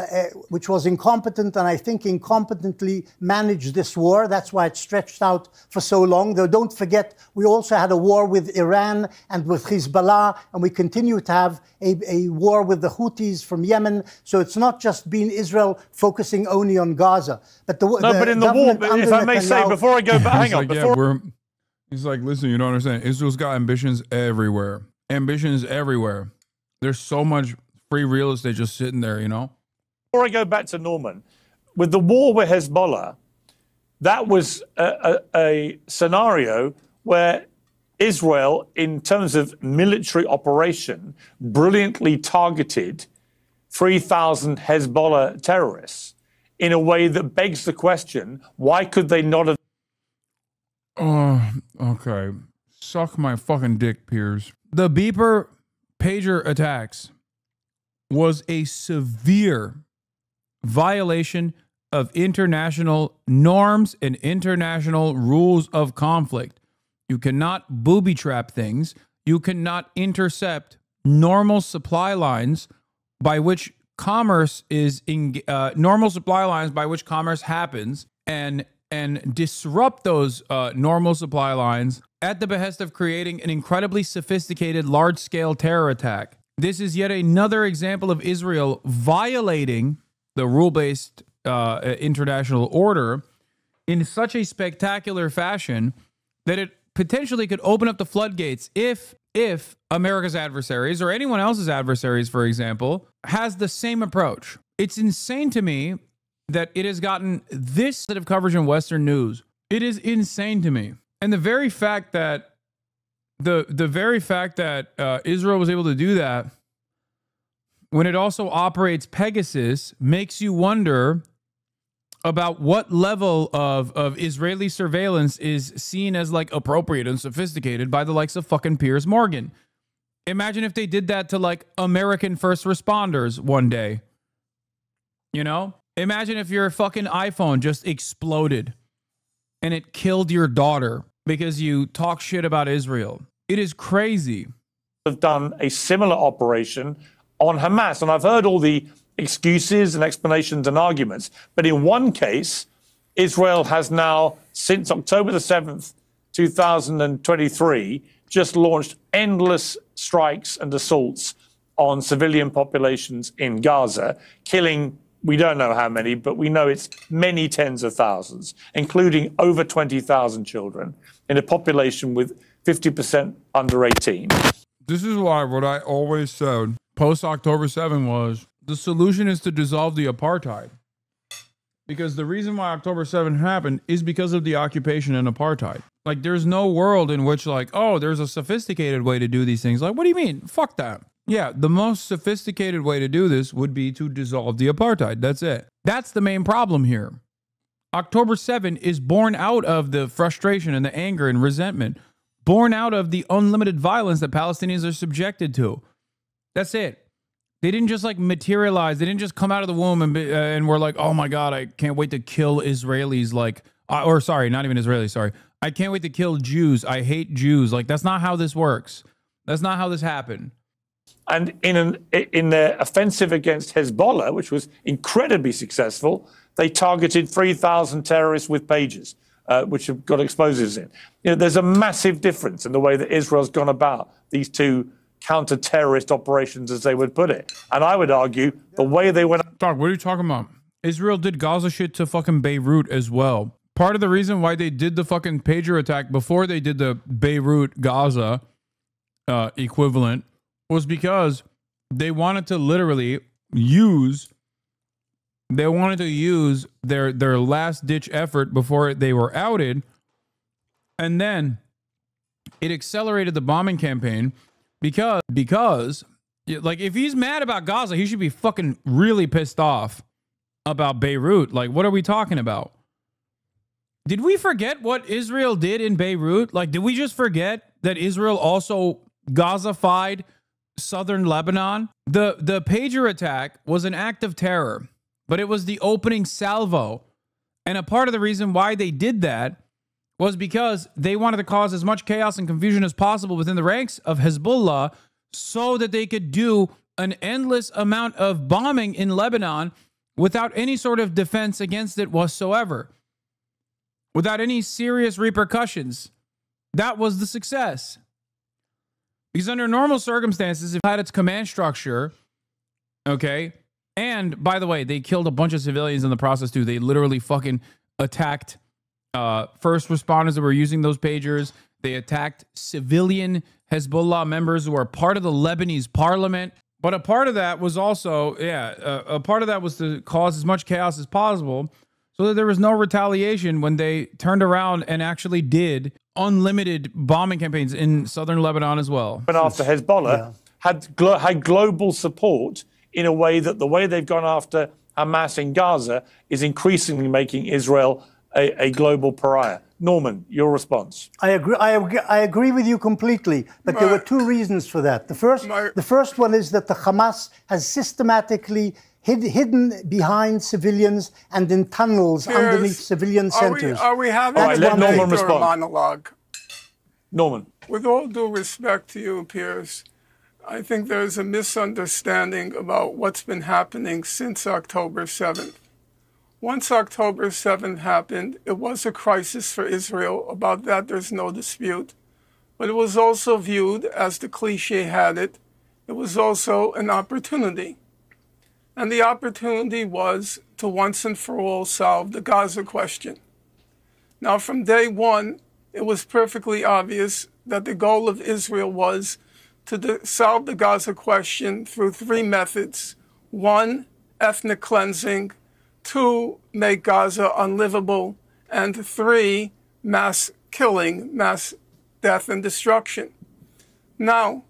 which was incompetent and I think incompetently managed this war, that's why it stretched out for so long. Though don't forget, we also had a war with Iran and with Hezbollah, and we continue to have a war with the Houthis from Yemen. So it's not just been Israel focusing only on Gaza. But but in the war, if I may say, before I go back, hang on. He's like, listen, you don't understand. Israel's got ambitions everywhere. Ambitions everywhere. There's so much free real estate just sitting there, you know? Before I go back to Norman, with the war with Hezbollah, that was a scenario where Israel, in terms of military operation, brilliantly targeted 3,000 Hezbollah terrorists in a way that begs the question, why could they not have... Oh, okay. Suck my fucking dick, Piers. The beeper pager attacks was a severe violation of international norms and international rules of conflict. You cannot booby trap things. You cannot intercept normal supply lines by which commerce is normal supply lines by which commerce happens, and disrupt those normal supply lines at the behest of creating an incredibly sophisticated large-scale terror attack. This is yet another example of Israel violating the rule-based international order in such a spectacular fashion that it potentially could open up the floodgates if America's adversaries, or anyone else's adversaries, for example, has the same approach. It's insane to me that it has gotten this set of coverage in Western news. It is insane to me. And the very fact that Israel was able to do that when it also operates Pegasus makes you wonder about what level of Israeli surveillance is seen as like appropriate and sophisticated by the likes of fucking Piers Morgan. Imagine if they did that to like American first responders one day. You know? Imagine if your fucking iPhone just exploded and it killed your daughter because you talk shit about Israel. It is crazy. Have done a similar operation on Hamas. And I've heard all the excuses and explanations and arguments. But in one case, Israel has now, since October the 7th, 2023, just launched endless strikes and assaults on civilian populations in Gaza, killing we don't know how many, but we know it's many tens of thousands, including over 20,000 children in a population with 50% under 18. This is why what I always said post-October 7 was the solution is to dissolve the apartheid. Because the reason why October 7 happened is because of the occupation and apartheid. Like, there's no world in which, like, oh, there's a sophisticated way to do these things. Like, what do you mean? Fuck that. Yeah, the most sophisticated way to do this would be to dissolve the apartheid. That's it. That's the main problem here. October 7 is born out of the frustration and the anger and resentment, born out of the unlimited violence that Palestinians are subjected to. That's it. They didn't just like materialize. They didn't just come out of the womb and we're like, oh my God, I can't wait to kill Israelis. Like, or sorry, not even Israelis. Sorry. I can't wait to kill Jews. I hate Jews. Like, that's not how this works. That's not how this happened. And in their offensive against Hezbollah, which was incredibly successful, they targeted 3,000 terrorists with pages, which have got explosives in. You know, there's a massive difference in the way that Israel's gone about these two counter-terrorist operations, as they would put it. And I would argue the way they went... Dog, what are you talking about? Israel did Gaza shit to fucking Beirut as well. Part of the reason why they did the fucking pager attack before they did the Beirut Gaza equivalent was because they wanted to literally use their last ditch effort before they were outed, and then it accelerated the bombing campaign because like, if he's mad about Gaza, he should be fucking really pissed off about Beirut. Like, what are we talking about? Did we forget what Israel did in Beirut? Like, did we just forget that Israel also Gaza-fied southern Lebanon? The pager attack was an act of terror, but it was the opening salvo. And a part of the reason why they did that was because they wanted to cause as much chaos and confusion as possible within the ranks of Hezbollah so that they could do an endless amount of bombing in Lebanon without any sort of defense against it whatsoever, without any serious repercussions. That was the success. Because under normal circumstances, it had its command structure, okay? And, by the way, they killed a bunch of civilians in the process, too. They literally fucking attacked first responders that were using those pagers. They attacked civilian Hezbollah members who are part of the Lebanese parliament. But a part of that was also, a part of that was to cause as much chaos as possible so that there was no retaliation when they turned around and actually did unlimited bombing campaigns in southern Lebanon as well. But after Hezbollah had global support in a way that the way they've gone after Hamas in Gaza is increasingly making Israel a global pariah. Norman, your response? I agree with you completely, but there were two reasons for that. The first one is that the Hamas has systematically hidden behind civilians and in tunnels underneath civilian centers. Are we having a monologue? Norman. With all due respect to you, Piers, I think there's a misunderstanding about what's been happening since October 7th. Once October 7th happened, it was a crisis for Israel. About that, there's no dispute. But it was also viewed, as the cliche had it, it was also an opportunity. And the opportunity was to once and for all solve the Gaza question. Now, from day one, it was perfectly obvious that the goal of Israel was to solve the Gaza question through three methods. One, ethnic cleansing. Two, make Gaza unlivable. And three, mass killing, mass death and destruction. Now,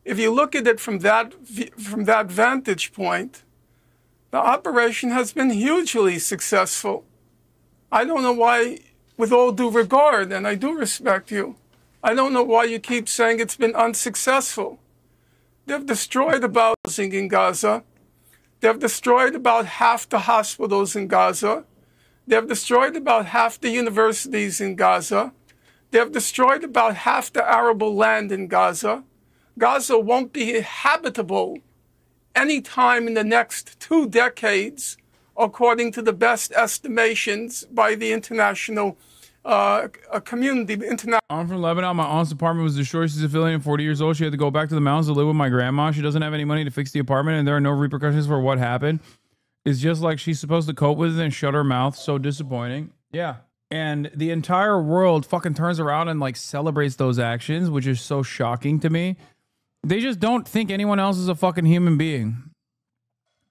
if you look at it from that vantage point, the operation has been hugely successful. I don't know why, with all due regard, and I do respect you, I don't know why you keep saying it's been unsuccessful. They've destroyed about housing in Gaza. They've destroyed about half the hospitals in Gaza. They've destroyed about half the universities in Gaza. They've destroyed about half the arable land in Gaza. Gaza won't be habitable any time in the next 2 decades, according to the best estimations by the international community. I'm from Lebanon. My aunt's apartment was destroyed. She's a civilian, 40 years old. She had to go back to the mountains to live with my grandma. She doesn't have any money to fix the apartment, and there are no repercussions for what happened. is just like she's supposed to cope with it and shut her mouth. So disappointing. Yeah. And the entire world fucking turns around and like celebrates those actions, which is so shocking to me. They just don't think anyone else is a fucking human being.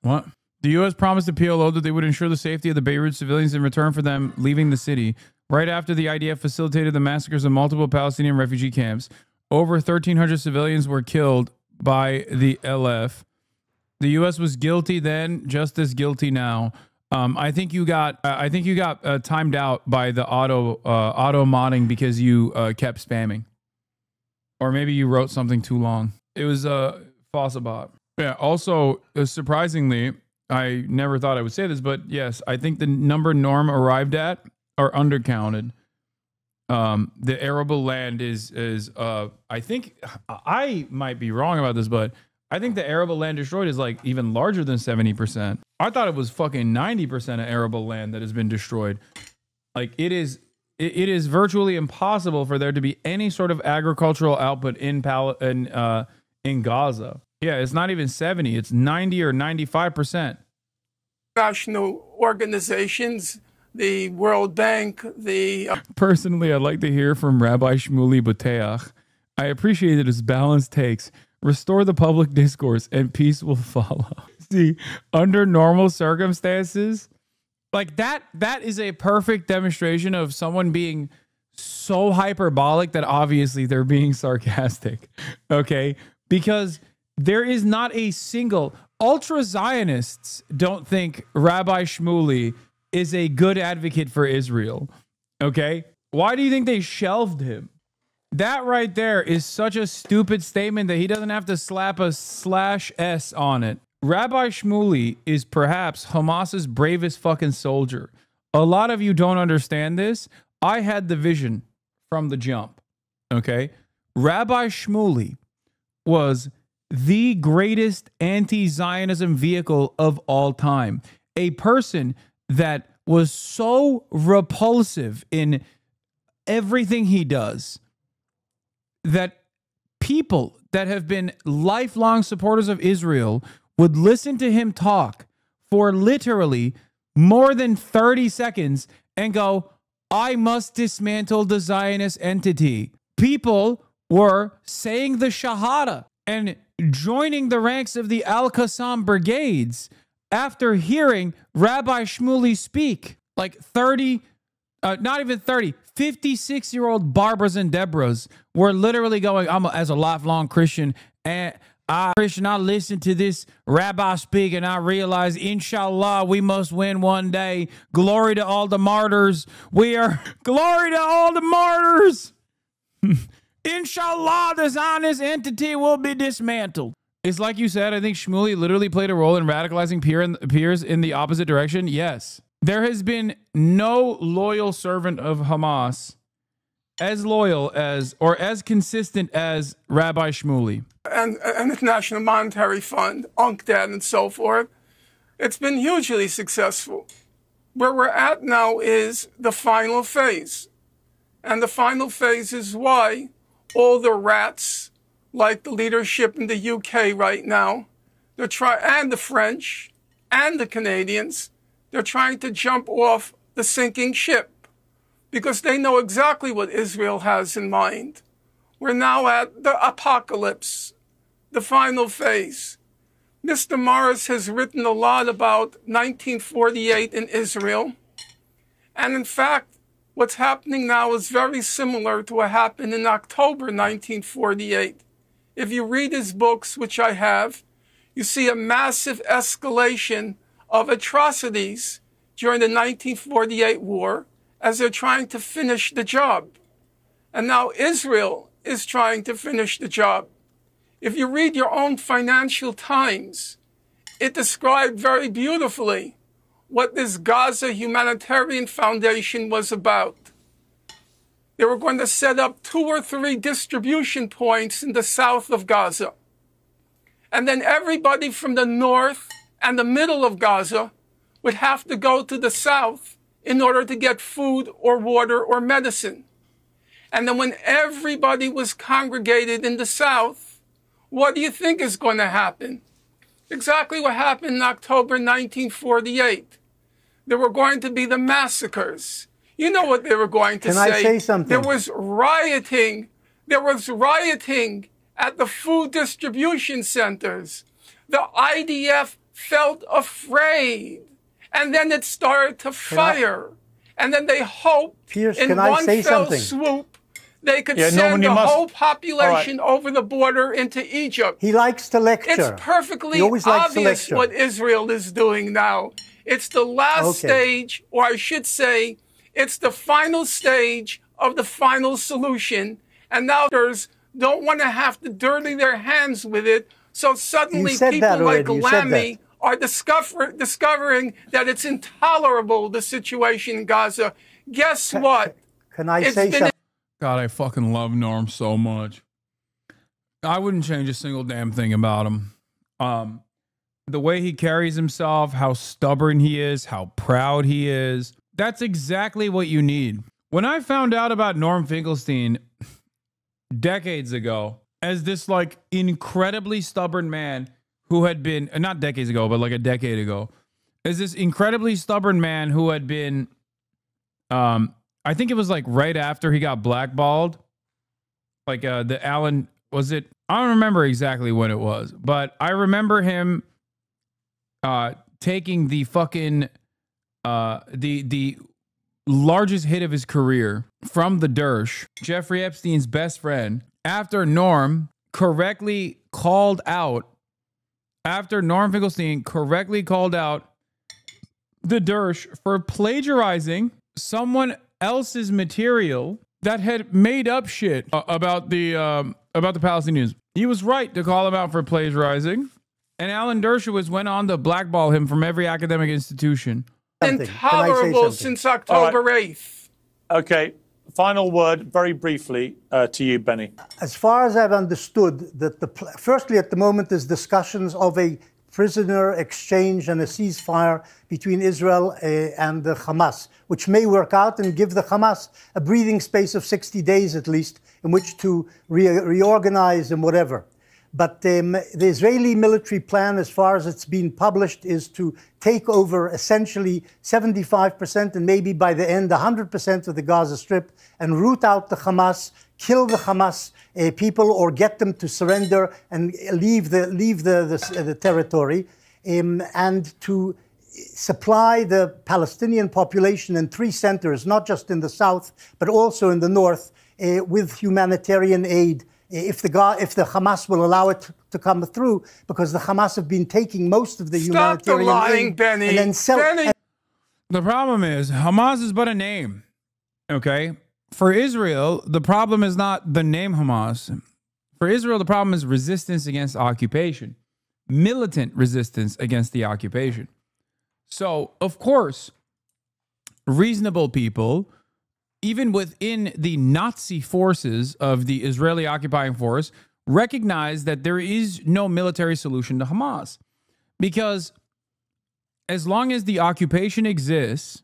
What? The U.S. promised the PLO that they would ensure the safety of the Beirut civilians in return for them leaving the city. Right after the IDF facilitated the massacres of multiple Palestinian refugee camps, over 1,300 civilians were killed by the LF. The U.S. was guilty then, just as guilty now. I think you got timed out by the auto modding because you kept spamming, or maybe you wrote something too long. It was Fossabot. Yeah. Also, surprisingly, I never thought I would say this, but yes, I think the number Norm arrived at are undercounted. The arable land is I think I might be wrong about this, but I think the arable land destroyed is like even larger than 70%. I thought it was fucking 90% of arable land that has been destroyed. Like it is virtually impossible for there to be any sort of agricultural output in Gaza. Yeah, it's not even 70, it's 90 or 95%. National organizations, the World Bank, the... Personally, I'd like to hear from Rabbi Shmuley Boteach. I appreciated his balanced takes. Restore the public discourse and peace will follow. See, under normal circumstances, like that is a perfect demonstration of someone being so hyperbolic that obviously they're being sarcastic. Okay? Because there is not a single... Ultra-Zionists don't think Rabbi Shmuley is a good advocate for Israel. Okay? Why do you think they shelved him? That right there is such a stupid statement that he doesn't have to slap a /S on it. Rabbi Shmuley is perhaps Hamas's bravest fucking soldier. A lot of you don't understand this. I had the vision from the jump. Okay? Rabbi Shmuley was the greatest anti-Zionism vehicle of all time. A person that was so repulsive in everything he does that people that have been lifelong supporters of Israel would listen to him talk for literally more than 30 seconds and go, I must dismantle the Zionist entity. People were saying the Shahada and joining the ranks of the Al-Qassam brigades after hearing Rabbi Shmuley speak. Like 30, not even 30, 56-year-old Barbaras and Deborahs were literally going, as a lifelong Christian, and I listen to this rabbi speak and I realize, inshallah, we must win one day. Glory to all the martyrs. Glory to all the martyrs. Inshallah, the Zionist entity will be dismantled. It's like you said, I think Shmuley literally played a role in radicalizing Piers in the opposite direction. Yes. There has been no loyal servant of Hamas as loyal as or as consistent as Rabbi Shmuley. And International Monetary Fund, UNCTAD, and so forth. It's been hugely successful. Where we're at now is the final phase. And the final phase is why all the rats, like the leadership in the UK right now, and the French and the Canadians, they're trying to jump off the sinking ship because they know exactly what Israel has in mind. We're now at the apocalypse, the final phase. Mr. Morris has written a lot about 1948 in Israel. And in fact, what's happening now is very similar to what happened in October 1948. If you read his books, which I have, you see a massive escalation of atrocities during the 1948 war as they're trying to finish the job. And now Israel is trying to finish the job. If you read your own Financial Times, it described very beautifully what this Gaza Humanitarian Foundation was about. They were going to set up 2 or 3 distribution points in the south of Gaza. And then everybody from the north and the middle of Gaza would have to go to the south in order to get food or water or medicine. And then when everybody was congregated in the south, what do you think is going to happen? Exactly what happened in October 1948. There were going to be the massacres. You know what they were going to say. Can I say something? There was rioting. There was rioting at the food distribution centers. The IDF felt afraid. And then it started to fire. And then they hoped Piers, in one fell swoop they could send the whole population over the border into Egypt. He likes to lecture. It's perfectly obvious what Israel is doing now. It's the last stage, or I should say, it's the final stage of the final solution. And now others don't want to have to dirty their hands with it. So suddenly people like Lamy are discovering that it's intolerable, the situation in Gaza. Guess what? Can I say something? God, I fucking love Norm so much. I wouldn't change a single damn thing about him. The way he carries himself, how stubborn he is, how proud he is. That's exactly what you need. When I found out about Norm Finkelstein decades ago as this like incredibly stubborn man who had been, not decades ago, but like a decade ago, as this incredibly stubborn man who had been, I think it was like right after he got blackballed. Like the Allen, was it? I don't remember exactly when it was, but I remember him taking the fucking, the largest hit of his career from the Dersh, Jeffrey Epstein's best friend, after Norm correctly called out, after Norm Finkelstein correctly called out the Dersh for plagiarizing someone else's material that had made up shit about the Palestinians. He was right to call him out for plagiarizing, and Alan Dershowitz went on to blackball him from every academic institution. Intolerable since October 8th. Okay, final word, very briefly, to you, Benny. As far as I've understood, that firstly, at the moment, there's discussions of a prisoner exchange and a ceasefire between Israel and the Hamas, which may work out and give the Hamas a breathing space of 60 days at least in which to reorganize and whatever. But the Israeli military plan, as far as it's been published, is to take over essentially 75% and maybe by the end 100% of the Gaza Strip and root out the Hamas, kill the Hamas people or get them to surrender and leave the territory, and to supply the Palestinian population in 3 centers, not just in the south, but also in the north, with humanitarian aid, if the Hamas will allow it to come through, because the Hamas have been taking most of the humanitarian aid Benny. And then Benny. The problem is Hamas is but a name, okay? For Israel, the problem is not the name Hamas. For Israel, the problem is resistance against occupation, militant resistance against the occupation. So, of course, reasonable people, even within the Nazi forces of the Israeli occupying force, recognize that there is no military solution to Hamas. Because as long as the occupation exists,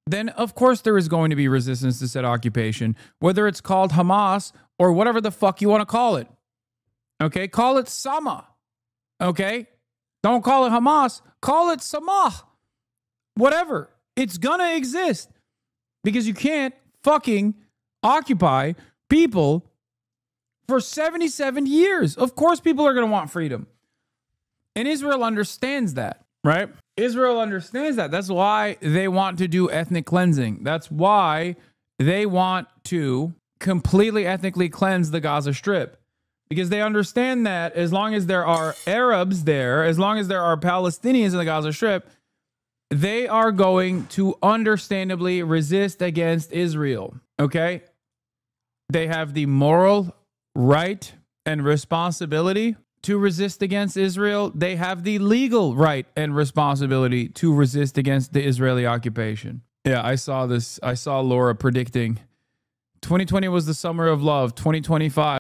then of course there is going to be resistance to said occupation, whether it's called Hamas or whatever the fuck you want to call it. Okay? Call it Sama. Okay? Don't call it Hamas. Call it Samah. Whatever. It's gonna exist. Because you can't fucking occupy people for 77 years. Of course people are going to want freedom. And Israel understands that, right? Israel understands that. That's why they want to do ethnic cleansing. That's why they want to completely ethnically cleanse the Gaza Strip. Because they understand that as long as there are Arabs there, as long as there are Palestinians in the Gaza Strip, they are going to understandably resist against Israel, okay? They have the moral right and responsibility to resist against Israel. They have the legal right and responsibility to resist against the Israeli occupation. Yeah, I saw this. I saw Laura predicting 2020 was the summer of love. 2025